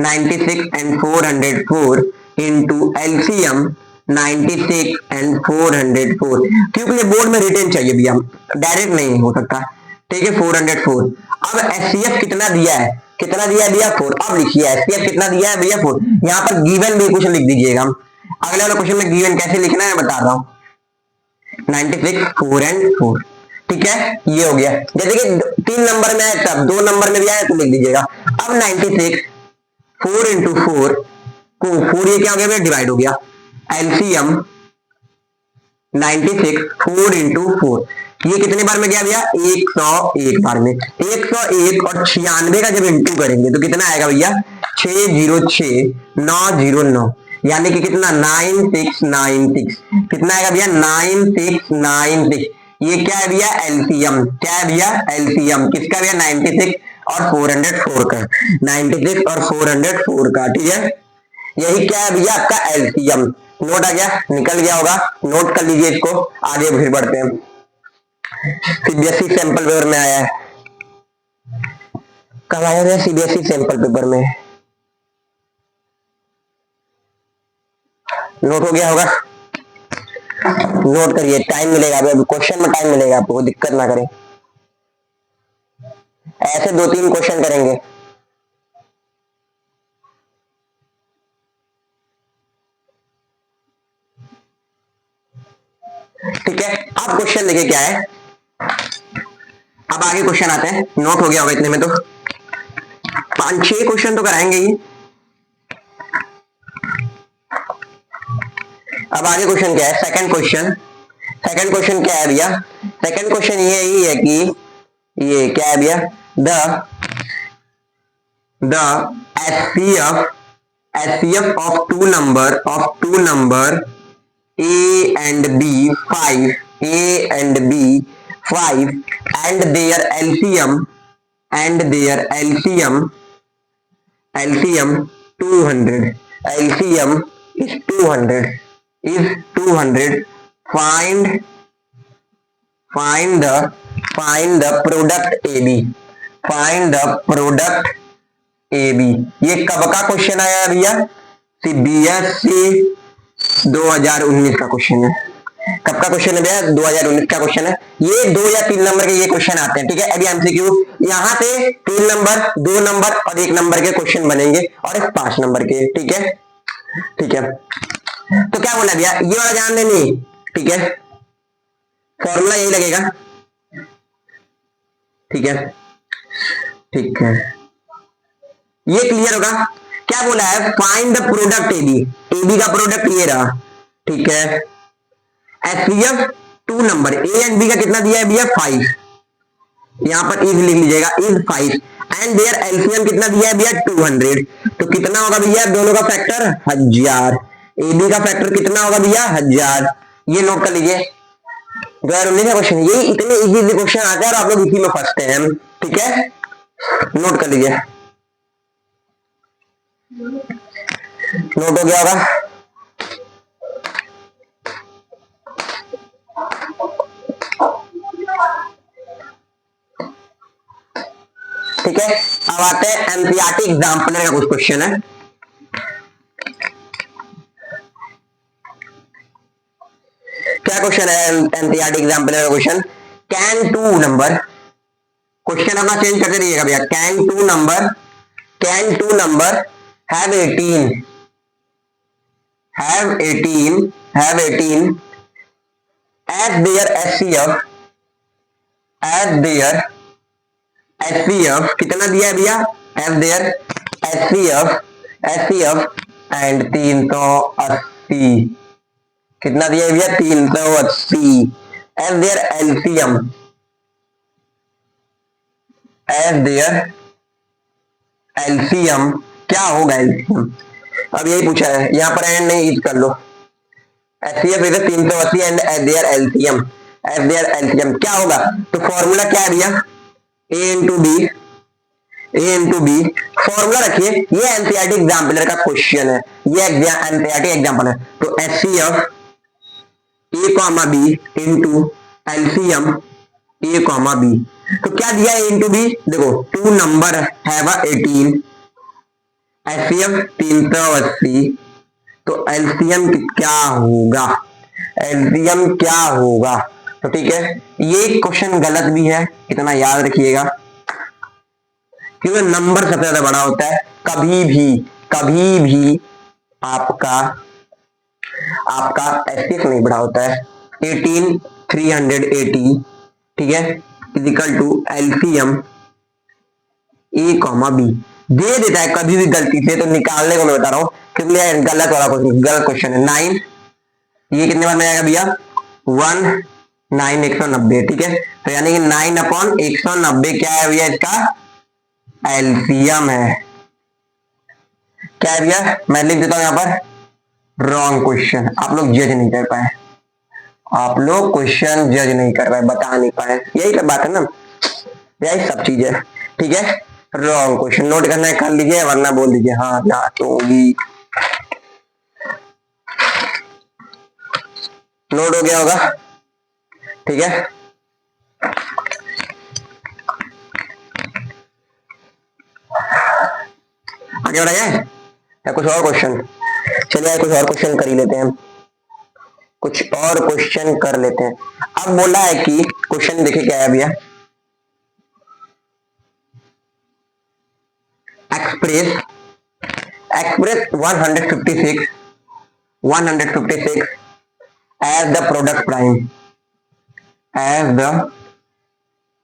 S1: 96 and 404 into LCM 96 and 404, क्योंकि ये बोर्ड में रिटेन चाहिए भैया, डायरेक्ट नहीं हो सकता, ठीक है। 404। अब एचसीएफ कितना दिया है, कितना दिया है भैया 4। अब लिखिए एचसीएफ कितना दिया है भैया 4, यहाँ पर गिवन भी कुछ लिख दीजिएगा। अगले वाले क्वेश्चन में गिवन कैसे लिखना है बता रहा हूं, 96 4 एंड 4, ठीक है, ये हो गया। जैसे कि 3 नंबर में है तब 2 नंबर में भी आया तो लिख दीजिएगा। अब 96 4 इंटू 4 को 4 ये क्या हो गया, डिवाइड हो गया, एलसीएम 96 4 इंटू 4, ये कितने बार में गया भैया, 101 बार में। 101 और 96 का जब इंटू करेंगे तो कितना आएगा भैया, 606 909, यानी कि कितना 9696, कितना आएगा भैया 9696। ये क्या है भैया, एलसीएम, क्या है भैया एलसीएम किसका भैया, 96 और 404 का, 96 और 404 का, ठीक है। यही क्या है भैया आपका एलसीएम। नोट आ गया, निकल गया होगा, नोट कर लीजिए इसको, आगे फिर बढ़ते हैं। सीबीएसई सैंपल पेपर में आया है, कब आया है सीबीएसई सैंपल पेपर में, नोट हो गया होगा, नोट करिए, टाइम मिलेगा अभी क्वेश्चन में, टाइम मिलेगा आपको, दिक्कत ना करें, ऐसे 2-3 क्वेश्चन करेंगे। ठीक है, अब क्वेश्चन देखिए क्या है, अब आगे क्वेश्चन आते हैं, नोट हो गया होगा इतने में तो 5-6 क्वेश्चन तो कराएंगे ही। अब आगे क्वेश्चन क्या है, सेकंड क्वेश्चन, सेकंड क्वेश्चन क्या है भैया, सेकंड क्वेश्चन ये ही है कि ये क्या है भैया, the HCF of two number A and B 5, A and B 5 and their LCM 200, LCM is 200, find the product AB, ये कब का क्वेश्चन आया है भैया, सीबीएसई 2019 का क्वेश्चन है। कब का क्वेश्चन है भैया, 2019 का क्वेश्चन है। ये 2 या 3 नंबर के ये क्वेश्चन आते हैं, ठीक है। अभी एमसीक्यू यहाँ से 3 नंबर 2 नंबर और 1 नंबर के क्वेश्चन बनेंगे और 5 नंबर के, ठीक है, ठीक है। तो क्या बोला भैया, ये वाला ध्यान देनी, ठीक है, फॉर्मूला यही लगेगा, ठीक है, ठीक है, ये क्लियर होगा। क्या बोला है, find the product AB, AB का प्रोडक्ट ये रहा, ठीक है। HCF 2 number A and B का कितना दिया है भैया 5, यहां पर इज लिख लीजिएगा, इज 5 एंड देयर एलसीएम कितना दिया है भैया 200, तो कितना होगा भैया दोनों का फैक्टर 1000, एबी का फैक्टर कितना होगा भैया 1000, ये नोट कर लीजिए। 2019 का क्वेश्चन, ये इतने इजी क्वेश्चन आते हैं और आप लोग इसी में फंसते हैं, ठीक है, नोट कर लीजिए, नोट हो गया होगा। ठीक है, अब आते हैं एनसीईआरटी एग्जाम्पलर का कुछ क्वेश्चन है। क्या क्वेश्चन है एनसीईआरटी एग्जाम्पलर का क्वेश्चन, कैन 2 नंबर, क्वेश्चन अपना चेंज करते रहिएगा भैया, can 2 number have 18 as their HCF कितना दिया है भैया, as their HCF and 380, कितना दिया है भैया 380, as their LCM, as their LCM क्या होगा एलसीएम? अब यही पूछा है, यहां पर एंड नहीं यूज कर लो। HCF is 380 and as their LCM, as their LCM क्या होगा? तो फॉर्मूला क्या है भैया? A into B, A into B formula रखिए। ये एनसीईआरटी एग्जाम्पलर का क्वेश्चन है, ये एनसीईआरटी एग्जाम्पल है। तो HCF A comma B into LCM A comma B. तो क्या दिया ए इंटू बी? देखो टू नंबर हैव 18, एचसीएफ 380, तो एलसीएम क्या होगा? एलसीएम क्या होगा? तो ठीक है, ये क्वेश्चन गलत भी है, इतना याद रखिएगा, क्योंकि नंबर सबसे ज्यादा बड़ा होता है। कभी भी आपका एचसीएफ नहीं बड़ा होता है। 18 380 ठीक है is equal to LCM A comma B दे देता है कभी भी गलती से, तो निकालने को मैं बता रहा हूं क्योंकि गलत वाला क्वेश्चन, गलत क्वेश्चन है। 9 ये कितने बार में आएगा भैया? 1 9 190 ठीक है, तो यानी कि 9/190 क्या है भैया? इसका एलसीएम है। क्या है भैया? मैं लिख देता हूं यहां पर रॉन्ग क्वेश्चन। आप लोग जज नहीं कर पाए, आप लोग क्वेश्चन जज नहीं कर पाए, बता नहीं पाए, यही तो बात है ना, यही सब चीज है। ठीक है, रॉन्ग क्वेश्चन नोट करना है कर लीजिए, वरना बोल दीजिए हाँ ना तो होगी। नोट हो गया होगा? ठीक है, आगे बढ़ाइए या कुछ और क्वेश्चन? चलिए कुछ और क्वेश्चन कर ही लेते हैं, कुछ और क्वेश्चन कर लेते हैं। अब बोला है कि क्वेश्चन देखिए क्या है भैया, express 156 as the product prime, as the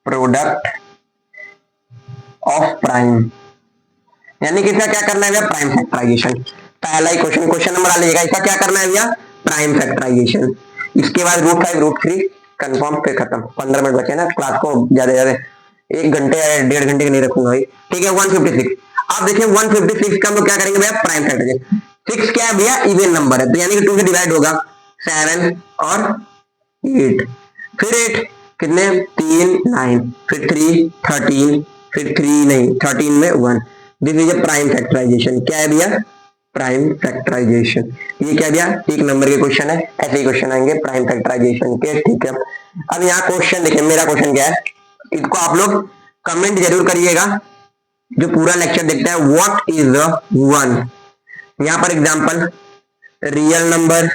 S1: product of prime, यानी कि इसका क्या करना है भैया? Prime factorization. पहला ही क्वेश्चन नंबर आ लीजिएगा, इसका क्या करना है भैया? Prime factorization. इसके बाद √5 √3 कंफर्म पे खत्म। 15 मिनट बचे ना, क्लास को ज्यादा 1 घंटे या 1.5 घंटे के नहीं रखूंगा भाई। ठीक है 156। अब देखिए 156 का हम लोग क्या करेंगे भैया? Prime factorisation. 6 क्या है भैया? इवन नंबर है, तो यानी कि 2 से डिवाइड होगा, 7 और 8, फिर 8 कितने? 3 9, फिर 3 13, फिर 3 नहीं 13 में 1। This is a prime factorization. क्या है भैया? Prime factorization. ये क्या भैया? 1 नंबर के क्वेश्चन है, ऐसे ही क्वेश्चन आएंगे प्राइम फैक्टराइजेशन के। ठीक है, अब यहाँ क्वेश्चन देखिए, मेरा क्वेश्चन क्या है, इसको आप लोग कमेंट जरूर करिएगा जो पूरा लेक्चर देखता है। What is the 1? यहाँ पर example, real number,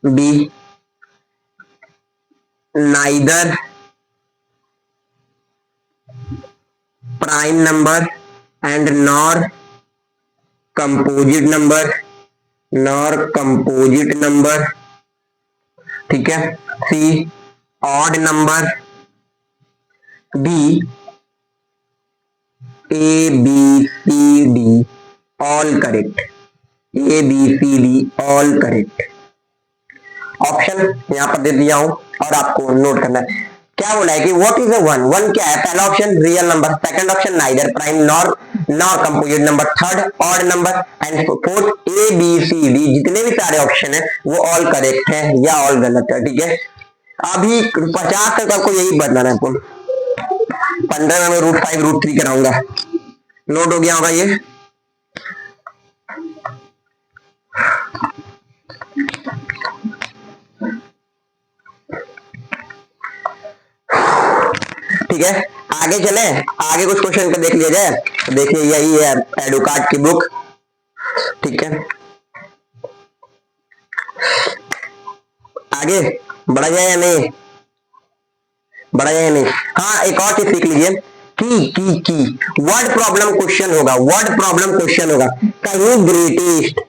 S1: B neither prime number and nor composite number, ठीक है। C odd number, D A B C D all correct, A B C D all correct. Option यहां पर दे दिया हूं और आपको नोट करना है। क्या बोला है कि व्हाट इज द 1? क्या है? पहला option real number, second option neither prime nor composite number, third odd number and fourth A B C D. जितने भी सारे ऑप्शन है वो ऑल करेक्ट है या ऑल गलत है। ठीक है, अभी 50 तक आपको यही बताना है। 15 में √5 √3 कराऊंगा। नोट हो गया होगा ये? ठीक है, आगे चले, आगे कुछ क्वेश्चन को देख लिया जाए। तो देखिए यही है एडुकार्ड की बुक। ठीक है, आगे बढ़ा जाए या नहीं? बढ़ा जाए या नहीं? हाँ, एक और चीज सीख लीजिए की वर्ड प्रॉब्लम क्वेश्चन होगा, वर्ड प्रॉब्लम क्वेश्चन होगा। कहीं ग्रेटेस्ट,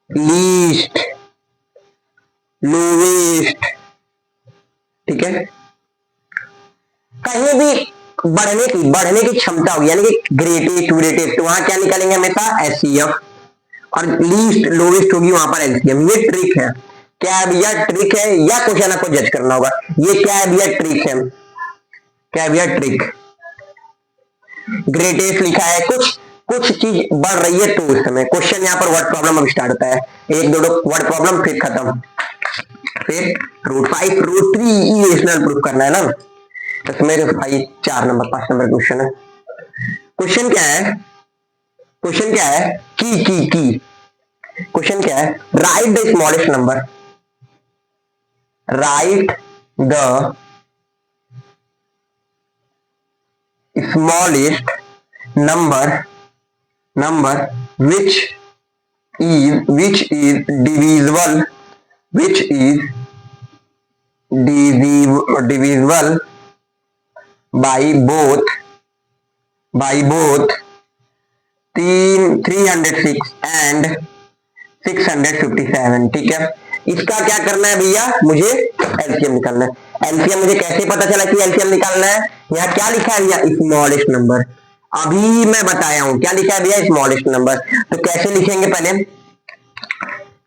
S1: लीस्ट, लोवेस्ट, ठीक है, कहीं भी बढ़ने की क्षमता होगी, यानी कि ग्रेटेस्ट, तो वहां क्या निकालेंगे हमेशा? एचसीएफ। और लीस्ट लोवेस्ट होगी वहां पर एलसीएम। ये ट्रिक है। क्या है भैया? ट्रिक है, या क्वेश्चन आपको जज करना होगा। ये क्या है भैया? ट्रिक है। क्या है भैया? ट्रिक। ग्रेटेस्ट लिखा है, कुछ कुछ चीज बढ़ रही है तो उस समय क्वेश्चन यहाँ पर वर्ड प्रॉब्लम अब स्टार्ट होता है। एक दो वर्ड प्रॉब्लम फिर खत्म, फिर √5 √3 इरेशनल प्रूफ करना है ना। तो इसमें भाई 4 नंबर 5 नंबर क्वेश्चन है। क्वेश्चन क्या है? क्वेश्चन क्या है? की क्वेश्चन क्या है? Right the smallest number, right the smallest number which is divisible, which is divisible by both 306 and 657। ठीक है, इसका क्या करना है भैया? मुझे एलसीएम निकालना है। एलसीएम मुझे कैसे पता चला कि एलसीएम निकालना है? यहाँ क्या लिखा है भैया? Smallest number. अभी मैं बताया हूं क्या लिखा है भैया? Smallest number. तो कैसे लिखेंगे? पहले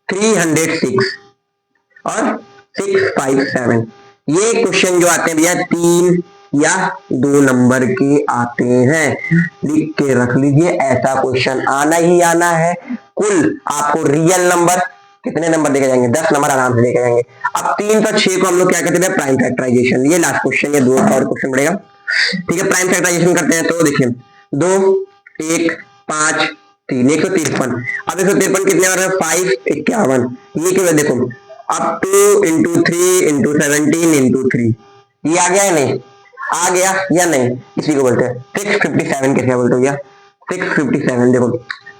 S1: 306 और 657। ये क्वेश्चन जो आते हैं भैया 3 या 2 नंबर के आते हैं, लिख के रख लीजिए। ऐसा क्वेश्चन आना ही आना है। कुल आपको रियल नंबर कितने नंबर देखे जाएंगे? 10 नंबर आराम से देखे जाएंगे। अब 3 तो 6 को हम लोग क्या कहते हैं? Prime factorization. ये लास्ट क्वेश्चन, ये 2 और क्वेश्चन पड़ेगा। ठीक है, प्राइम फैक्टराइजेशन करते हैं। तो देखिए 2 1 5 3 153। अब 153 कितने बार है? 5 51। ये क्या है? देखो अब 2 × 3 × 17 × 3 ये आ गया है? नहीं आ गया या नहीं? इसी को बोलते हैं 657। कैसे बोलते हो भैया? 657। देखो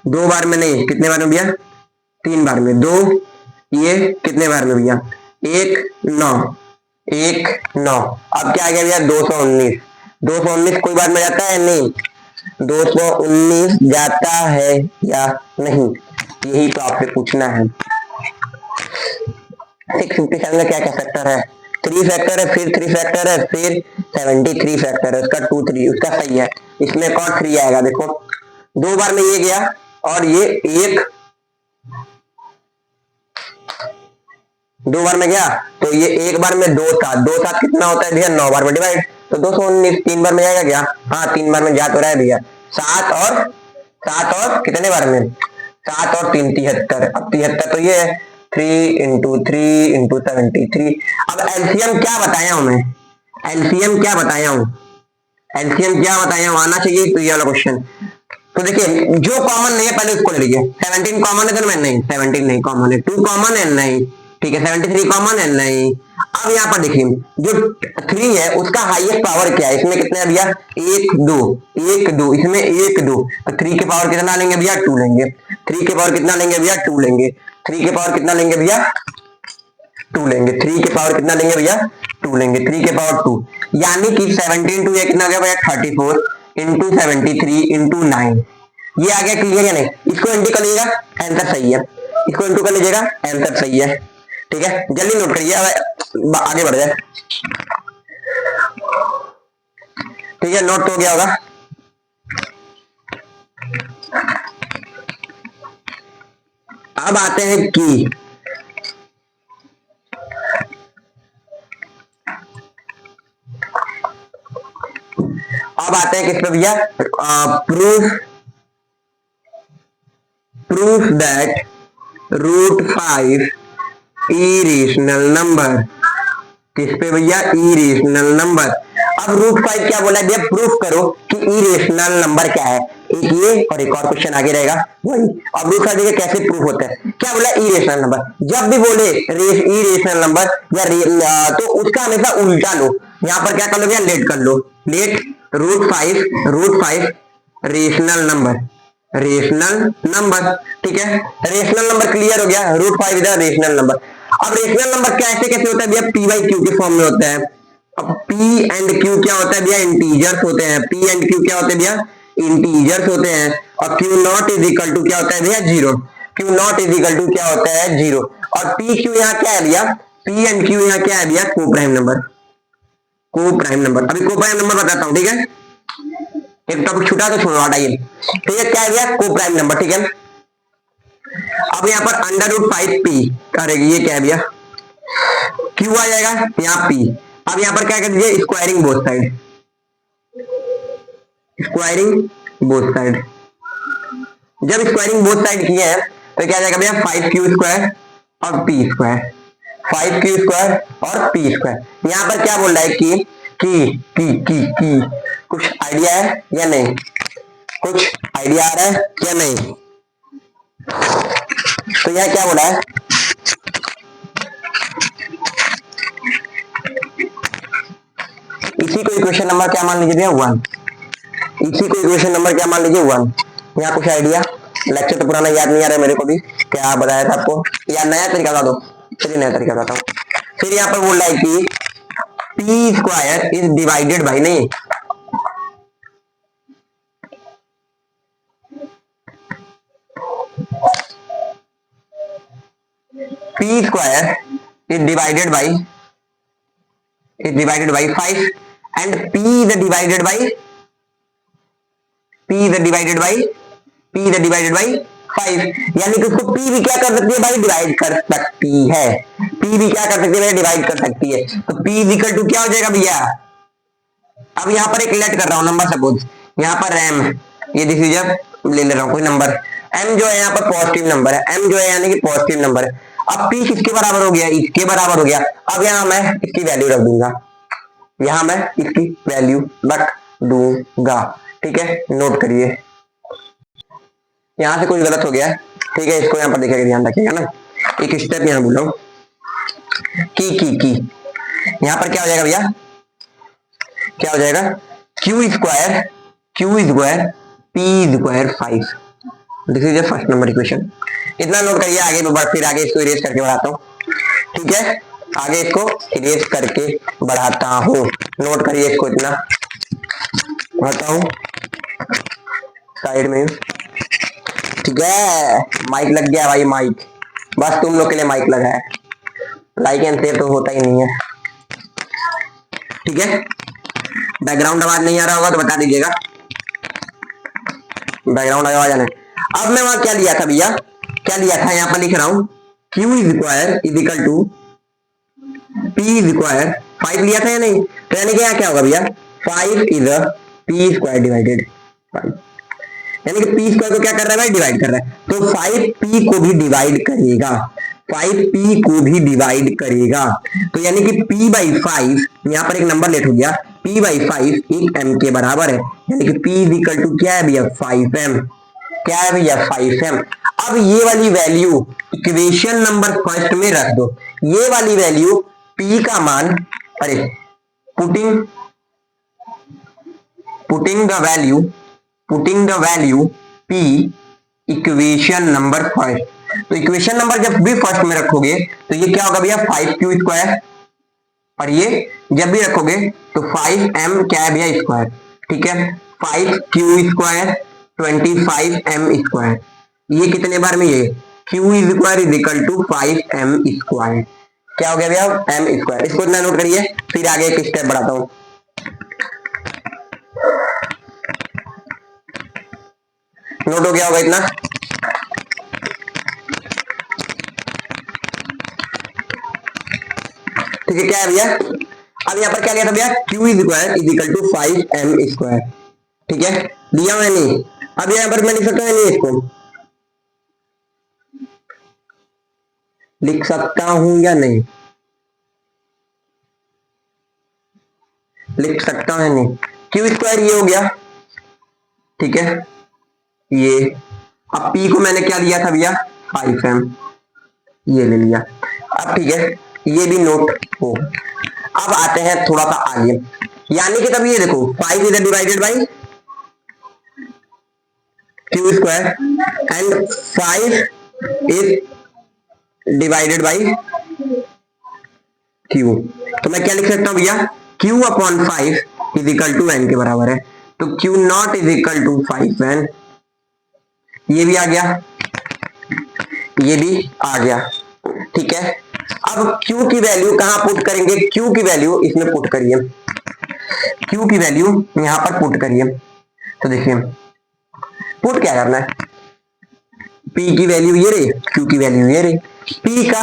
S1: 2 बार में नहीं, कितने बार में भैया? 3 बार में। 2 ये कितने बार में भैया? 1 9 1 9। अब क्या आ गया भैया? 219। 219 कोई बार में जाता है? नहीं। 219 जाता है या नहीं? यही तो आपसे पूछना है। 657 का क्या क्या फैक्टर है? 3 फैक्टर है, फिर 3 फैक्टर है, फिर 73 फैक्टर है। उसका 2 3 उसका सही है। इसमें कौन 3 आएगा? देखो 2 बार में ये गया और ये 1 2 बार में गया, तो ये 1 बार में 2 था। 2 7 कितना होता है भैया? 9 बार में डिवाइड। तो 219 3 बार में जाएगा क्या? हाँ 3 बार में जा तो रहा है भैया। 7 और कितने बार में? 7 और 3 73। अब 73 तो ये 3 × 3 × 73। अब एलसीएम क्या बताया हूं मैं? एलसीएम क्या बताया हूं? एलसीएम क्या बताया हूं? आना चाहिए तो ये वाला क्वेश्चन। तो देखिए जो कॉमन नहीं है पहले उसको ले लीजिए। 17 कॉमन है तो मैं नहीं, 17 नहीं कॉमन है। 2 कॉमन है? नहीं। ठीक है, 73 कॉमन है? नहीं। अब यहाँ पर देखिए जो 3 है उसका हाईएस्ट पावर क्या है? इसमें कितने है भैया? 1 2 1 2। इसमें 1 2, तो 3 के पावर कितना लेंगे भैया? 2 लेंगे। 3 के पावर कितना लेंगे भैया? 2 लेंगे। 3 के पावर कितना लेंगे भैया? 2 लेंगे। 3 के पावर कितना लेंगे भैया? 2 लेंगे। 3 के पावर 2, यानी कि 17 2 कितना गया भैया? 34 × 73 × 9। ये आ गया क्लियर या नहीं? इसको इंटू कर लीजिएगा, आंसर सही है। इसको इंटू कर लीजिएगा, आंसर सही है। ठीक है, जल्दी नोट करिए, आगे बढ़ जाए। ठीक है, नोट हो गया होगा। अब आते हैं की। अब आते हैं किस पे भैया? Proof that √5 irrational number. किस पे भैया? Irrational number. अब √5 क्या बोला भैया? प्रूफ करो कि इरेशनल नंबर क्या है। एक ये और एक और क्वेश्चन आगे रहेगा वही। अब √5 देखिए कैसे प्रूफ होता है। क्या बोला? Irrational number. जब भी बोले इरेशनल नंबर या तो उसका हमेशा उल्टा लो। यहाँ पर क्या कर लो भैया? लेट कर लो। Late √5 rational number. ठीक है, रेशनल नंबर क्लियर हो गया। √5 इधर रेशनल नंबर। अब रेशनल नंबर कैसे होता है भैया? p/q के फॉर्म में होता है। अब p एंड q क्या होता है भैया? इंटीजर्स होते हैं। p एंड q क्या होते हैं भैया? इंटीजर्स होते हैं। और q0 = क्या होता है भैया? 0। q0 = क्या होता है? 0। और pq यहाँ क्या है भैया? p एंड q यहाँ क्या है भैया? Coprime number. कोप्राइम नंबर, अभी कोप्राइम नंबर बताता हूं। ठीक है, एक टॉपिक छूटा तो छोड़ो, हटाइए। ठीक है, क्या है भैया? Coprime number. ठीक है, अब यहाँ पर अंडर रूट 5p करेगी, ये क्या है भैया, q आ जाएगा यहाँ p। अब यहाँ पर क्या कर दीजिए, squaring both side, squaring both side. जब स्क्वायरिंग बोथ साइड किए हैं तो क्या जाएगा भैया, 5q स्क्वायर और p स्क्वायर, 5q स्क्वायर और p स्क्वायर। यहाँ पर क्या बोल रहा है की कुछ आइडिया है या नहीं, कुछ आइडिया आ रहा है या नहीं। तो यहाँ क्या बोला है, इसी को इक्वेशन नंबर क्या मान लीजिए भैया 1, इसी को इक्वेशन नंबर क्या मान लीजिए 1। यहाँ कुछ आइडिया, लेक्चर तो पुराना याद नहीं आ रहा है मेरे को भी, क्या बताया था आपको, या नया तरीका बता दो, चलिए नया तरीका बताता हूँ। फिर यहाँ पर बोल रहा है कि p square is divided by, नहीं p square is divided by 5 and p is divided by 5, यानी कि उसको p भी क्या कर सकती है भाई, डिवाइड कर सकती है, p भी क्या कर सकती है भाई, डिवाइड कर सकती है। तो p इक्वल टू क्या हो जाएगा भैया, अब यहाँ पर एक लेट कर रहा हूं नंबर, सपोज यहाँ पर m, ये डिसीजन ले ले रहा हूं कोई नंबर, m जो है यहाँ पर पॉजिटिव नंबर है, m जो है यानी कि पॉजिटिव नंबर है। अब p किसके बराबर हो गया, इसके बराबर हो गया। अब यहाँ मैं इसकी वैल्यू रख दूंगा, यहां मैं इसकी वैल्यू रख दूंगा, ठीक है, नोट करिए। यहां से कुछ गलत हो गया है, ठीक है, इसको यहां पर देखिएगा, ध्यान रखिएगा ना। एक स्टेप यहां बोल रहा हूं, की यहां पर क्या हो जाएगा भैया, क्या हो जाएगा, q square p square 5, this is the first number equation. इतना नोट करिए, आगे फिर आगे इसको इरेज करके बढ़ाता हूं, ठीक है, आगे इसको इरेज करके बढ़ाता हूं, नोट करिए इसको, इतना बढ़ाता हूं साइड में, ठीक है। माइक लग गया भाई, माइक बस तुम लोग के लिए माइक लगा है, लाइक एंड शेयर तो होता ही नहीं है, ठीक है। बैकग्राउंड आवाज नहीं आ रहा होगा तो बता दीजिएगा, बैकग्राउंड आवाज आने। अब मैं वहां क्या लिया था भैया, क्या लिया था, यहां पर लिख रहा हूं q square is equal to p square 5 लिया था या नहीं, तो यानी कि यहाँ क्या होगा भैया, 5 इज p स्क्वायर डिवाइडेड 5, यानी कि p स्क्वायर को क्या कर रहा है भाई, डिवाइड कर रहा है। तो 5p को भी डिवाइड करेगा, 5p को भी डिवाइड करेगा, तो यानी कि p बाई 5, यहाँ पर एक नंबर लेट हो गया, p बाई 5 एक m के बराबर है, यानी कि p इज इक्वल टू क्या है भैया, 5m, क्या है भैया 5m। अब ये वाली वैल्यू इक्वेशन नंबर फर्स्ट में रख दो, ये वाली वैल्यू p का मान, अरे putting the value p equation number first. तो इक्वेशन नंबर जब भी फर्स्ट में रखोगे तो ये क्या होगा भैया, 5q स्क्वायर, और ये जब भी रखोगे तो 5m क्या है भैया स्क्वायर, ठीक है, 5q स्क्वायर 25m स्क्वायर, ये कितने बार में, ये q square is equal to 5m square, क्या हो गया भैया, m स्क्वायर। इसको इतना नोट करिए, फिर आगे एक स्टेप बढ़ाता हूं, नोट हो गया होगा इतना, ठीक है। क्या है भैया, अब यहाँ पर क्या लिया था भैया, q square is equal to 5m square, ठीक है, दिया मैं नहीं। अब यहाँ पर मैं लिख सकता हूँ नहीं, इसको लिख सकता हूं या नहीं, लिख सकता हूं नहीं, q स्क्वायर ये हो गया, ठीक है, ये। अब p को मैंने क्या लिया था भैया, 5m, ये ले लिया। अब ठीक है, ये भी नोट हो। अब आते हैं थोड़ा सा आगे, यानी कि तब ये देखो 5 is divided by q square and 5 is divided by q, तो मैं क्या लिख सकता हूं भैया, q upon 5 is equal to n के बराबर है, तो q not is equal to 5n, ये भी आ गया, ये भी आ गया, ठीक है। अब q की वैल्यू कहां पुट करेंगे, q की वैल्यू इसमें पुट करिए, q की वैल्यू यहां पर पुट करिए। तो देखिए पुट क्या करना है, P की वैल्यू ये रही, Q की वैल्यू ये रही। P का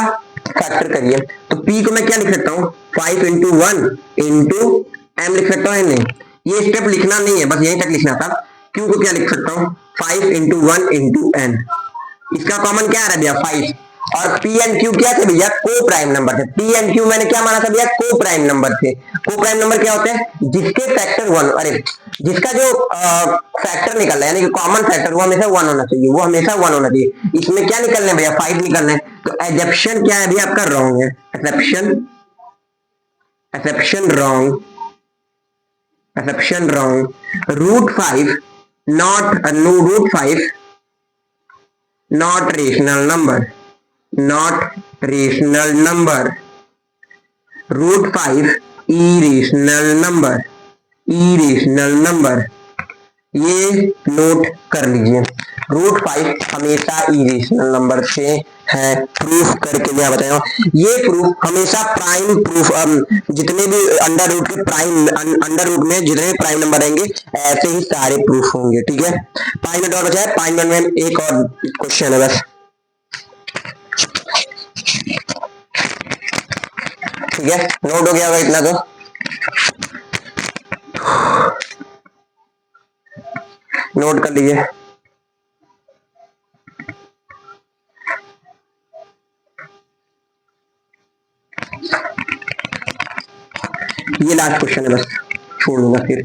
S1: फैक्टर करिए तो P को मैं क्या लिख सकता हूँ, 5 इंटू 1 इंटू एम लिख सकता हूँ। नहीं, ये स्टेप लिखना नहीं है, बस यहीं तक लिखना था। Q को क्या लिख सकता हूँ, 5 इंटू 1 इंटू एन। इसका कॉमन क्या आ रहा है भैया, 5। और पी एंड क्यू क्या थे भैया, को प्राइम नंबर थे। पी एंड क्यू मैंने क्या माना था भैया, को प्राइम नंबर थे। को प्राइम नंबर क्या होते हैं, जिसके फैक्टर 1, अरे जिसका जो फैक्टर निकल रहा है, यानी कि कॉमन फैक्टर, वो हमेशा 1 होना चाहिए, वो हमेशा 1 होना चाहिए। इसमें क्या निकलना है भैया, 5 निकलना है। तो एजप्शन क्या है भैया आपका, रॉन्ग है। Assertion wrong, assertion wrong. Root 5 not no, root 5 not rational number, not rational number. Root 5 irrational number, irrational number. ये नोट कर लीजिए, रूट 5 हमेशा इरेशनल नंबर से है। प्रूफ करके मैं बताया, ये प्रूफ हमेशा प्राइम प्रूफ, जितने भी अंडर रूट के प्राइम, अंडर रूट में जितने प्राइम नंबर रहेंगे ऐसे ही सारे प्रूफ होंगे। ठीक है, 5 मिनट और बचा है, 5 मिनट में एक और क्वेश्चन है बस। ठीक है, नोट हो गया होगा इतना तो। नोट कर लीजिए। ये लास्ट क्वेश्चन है, बस छोड़ दूंगा फिर।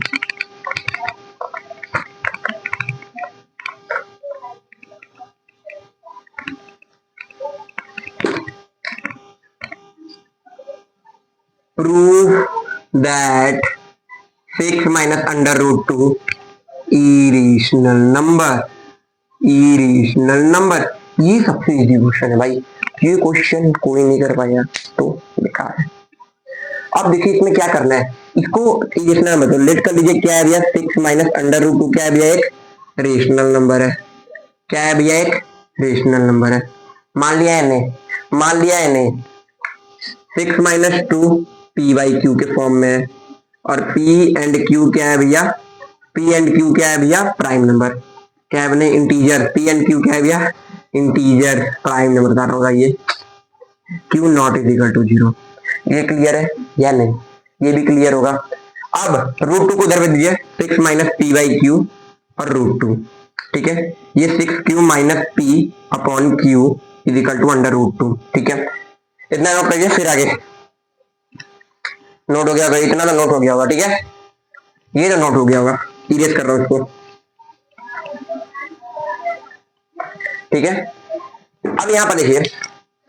S1: Prove that 6 minus under root 2 irrational number, irrational number. ये सबसे इजी क्वेश्चन है भाई, ये क्वेश्चन कोई नहीं कर पाया तो बेकार है। अब देखिए इसमें क्या करना है, इसको इरेशनल नंबर तो लेट कर लीजिए। क्या है भैया, 6 माइनस अंडर रूट 2 क्या है भैया, एक रेशनल नंबर है। क्या है भैया, एक रेशनल नंबर है। मान लिया है नहीं, मान लिया है नहीं। 6 माइनस 2 पी बाई क्यू के फॉर्म में है, और पी एंड क्यू क्या है भैया, पी एंड क्यू क्या है भैया, प्राइम नंबर। क्या है बने, इंटीजर। पी एंड क्यू क्या है भैया, इंटीजर प्राइम नंबर बता रहा होगा ये। Q not is equal to 0। ये क्लियर है या नहीं, ये भी क्लियर होगा। अब रूट 2 को इधर पे दीजिए, 6 माइनस पी बाई क्यू और रूट 2। ठीक है, ये 6 q minus p upon q is equal to under root 2। ठीक है, इतना नोट करिए, फिर आगे नोट हो गया होगा, इतना तो नोट हो गया होगा। ठीक है, ये तो नोट हो गया होगा, इरेज कर रहा हूं इसको। ठीक है, अब यहां पर देखिए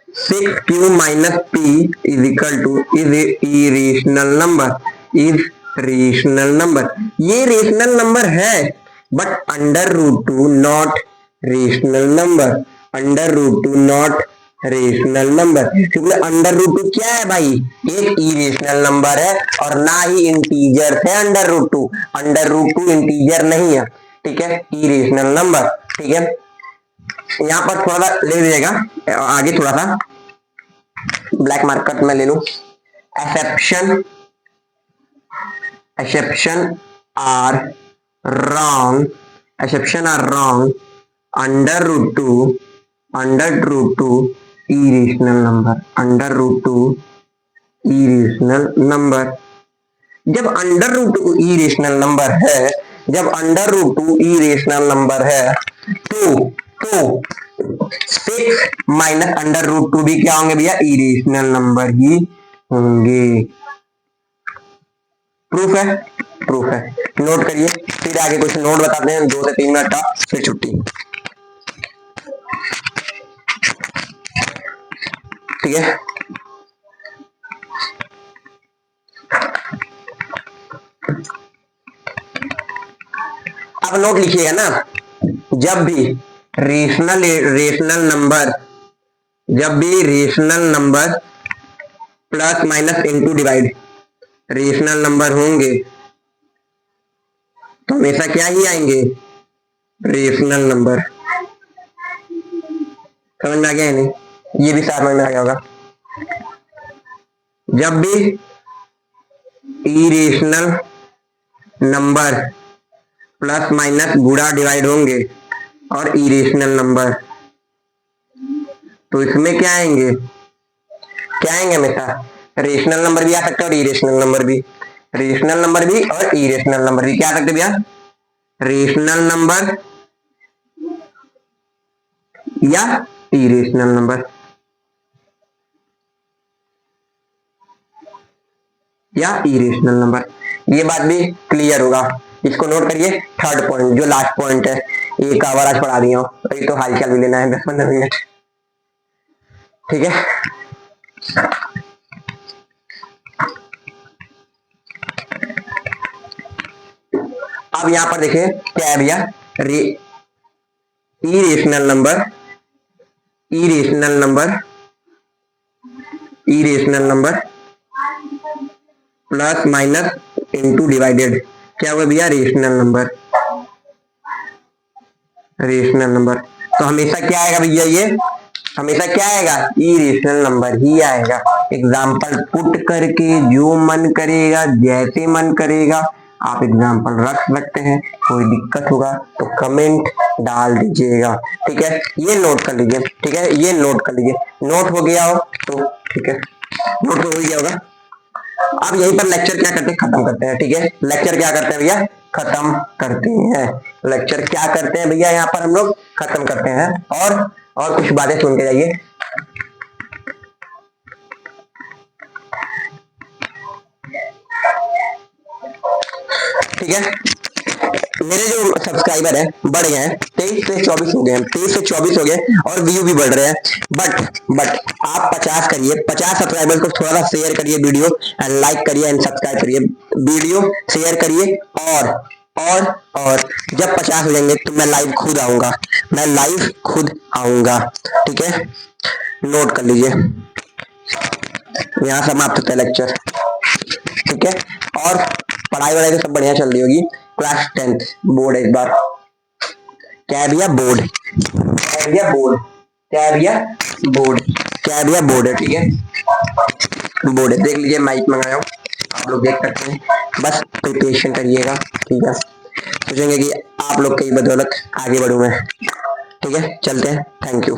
S1: 6q minus p is equal to is irrational number, is rational number. ये रेशनल नंबर है, but under root 2 not rational number, under root 2 not rational number. क्योंकि अंडर रूट 2 क्या है भाई, एक इरेशनल नंबर है, और ना ही इंटीजर है under root 2। Under root 2 integer नहीं है। ठीक है, इरेशनल नंबर। ठीक है, यहां पर थोड़ा सा ले लीजिएगा, आगे थोड़ा सा ब्लैक मार्कर में ले लू। Exception, exception are wrong, exception are wrong under root 2, under root 2 irrational number, under root 2 irrational number. जब अंडर रूट 2 इरेशनल नंबर है, जब अंडर रूट 2 इरेशनल नंबर है, तो 6 माइनस अंडर रूट 2 भी क्या होंगे भैया, इरेशनल नंबर ही होंगे। प्रूफ है, प्रूफ है। नोट करिए, फिर आगे कुछ नोट बताते हैं, 2 से 3 मिनट का, फिर छुट्टी। ठीक है, अब नोट लिखिएगा ना, जब भी रेशनल रेशनल नंबर, जब भी rational number plus minus into divide rational number होंगे तो हमेशा क्या ही आएंगे, रेशनल नंबर। समझ में आ गया नहीं, ये भी समझ में आ गया होगा। जब भी इरेशनल नंबर प्लस माइनस गुणा डिवाइड होंगे और इरेशनल नंबर तो इसमें क्या आएंगे, क्या आएंगे हमेशा, रेशनल नंबर भी आ सकते हैं और इरेशनल नंबर भी, रेशनल नंबर भी और इरेशनल नंबर भी। क्या आ सकते भैया, रेशनल नंबर या इरेशनल नंबर, या इरेशनल नंबर। ये बात भी क्लियर होगा, इसको नोट करिए। थर्ड पॉइंट जो लास्ट पॉइंट है, एक आवर आज पढ़ा दिया हूं, ये तो हालचाल भी लेना है 10-15 मिनट, ठीक है। अब यहां पर देखिए क्या है भैया, irrational number, irrational number, irrational number plus minus into divided, क्या हुआ भैया, रेशनल नंबर, रेशनल नंबर। तो हमेशा क्या आएगा भैया, ये हमेशा क्या आएगा, इरेशनल नंबर ही आएगा। एग्जाम्पल पुट करके जो मन करेगा, जैसे मन करेगा आप एग्जाम्पल रख सकते हैं। कोई दिक्कत होगा तो कमेंट डाल दीजिएगा, ठीक है। ये नोट कर लीजिए, ठीक है, ये नोट कर लीजिए। नोट हो गया हो तो ठीक है, नोट तो हो गया होगा। अब यहीं पर लेक्चर क्या करते हैं, खत्म करते हैं, ठीक है। लेक्चर क्या करते हैं भैया, खत्म करते हैं। लेक्चर क्या करते हैं भैया, यहाँ पर हम लोग खत्म करते हैं। और कुछ बातें सुन के जाइए। ठीक है, मेरे जो सब्सक्राइबर है बढ़ गए हैं, 23 से 24 हो गए हैं, 23 से 24 हो गए और व्यू भी बढ़ रहे हैं। बट आप 50 करिए, 50 सब्सक्राइबर को थोड़ा सा शेयर करिए वीडियो, एंड लाइक करिए एंड सब्सक्राइब करिए, वीडियो शेयर करिए। और जब 50 हो जाएंगे तो मैं लाइव खुद आऊंगा, मैं लाइव खुद आऊंगा, ठीक है। नोट कर लीजिए, यहाँ समाप्त होता है लेक्चर, ठीक है। और पढ़ाई वढ़ाई तो सब बढ़िया चल रही होगी। क्लास 10th बोर्ड है इस बार, क्या है भैया, बोर्ड, क्या है भैया, बोर्ड, क्या है भैया, बोर्ड, क्या है भैया, बोर्ड है, ठीक है, बोर्ड है। देख लीजिए माइक मंगाया हूँ, आप लोग देख सकते हैं, बस प्रिपरेशन करिएगा, ठीक है। सोचेंगे कि आप लोग की बदौलत आगे बढ़ूं मैं, ठीक है। चलते हैं, थैंक यू।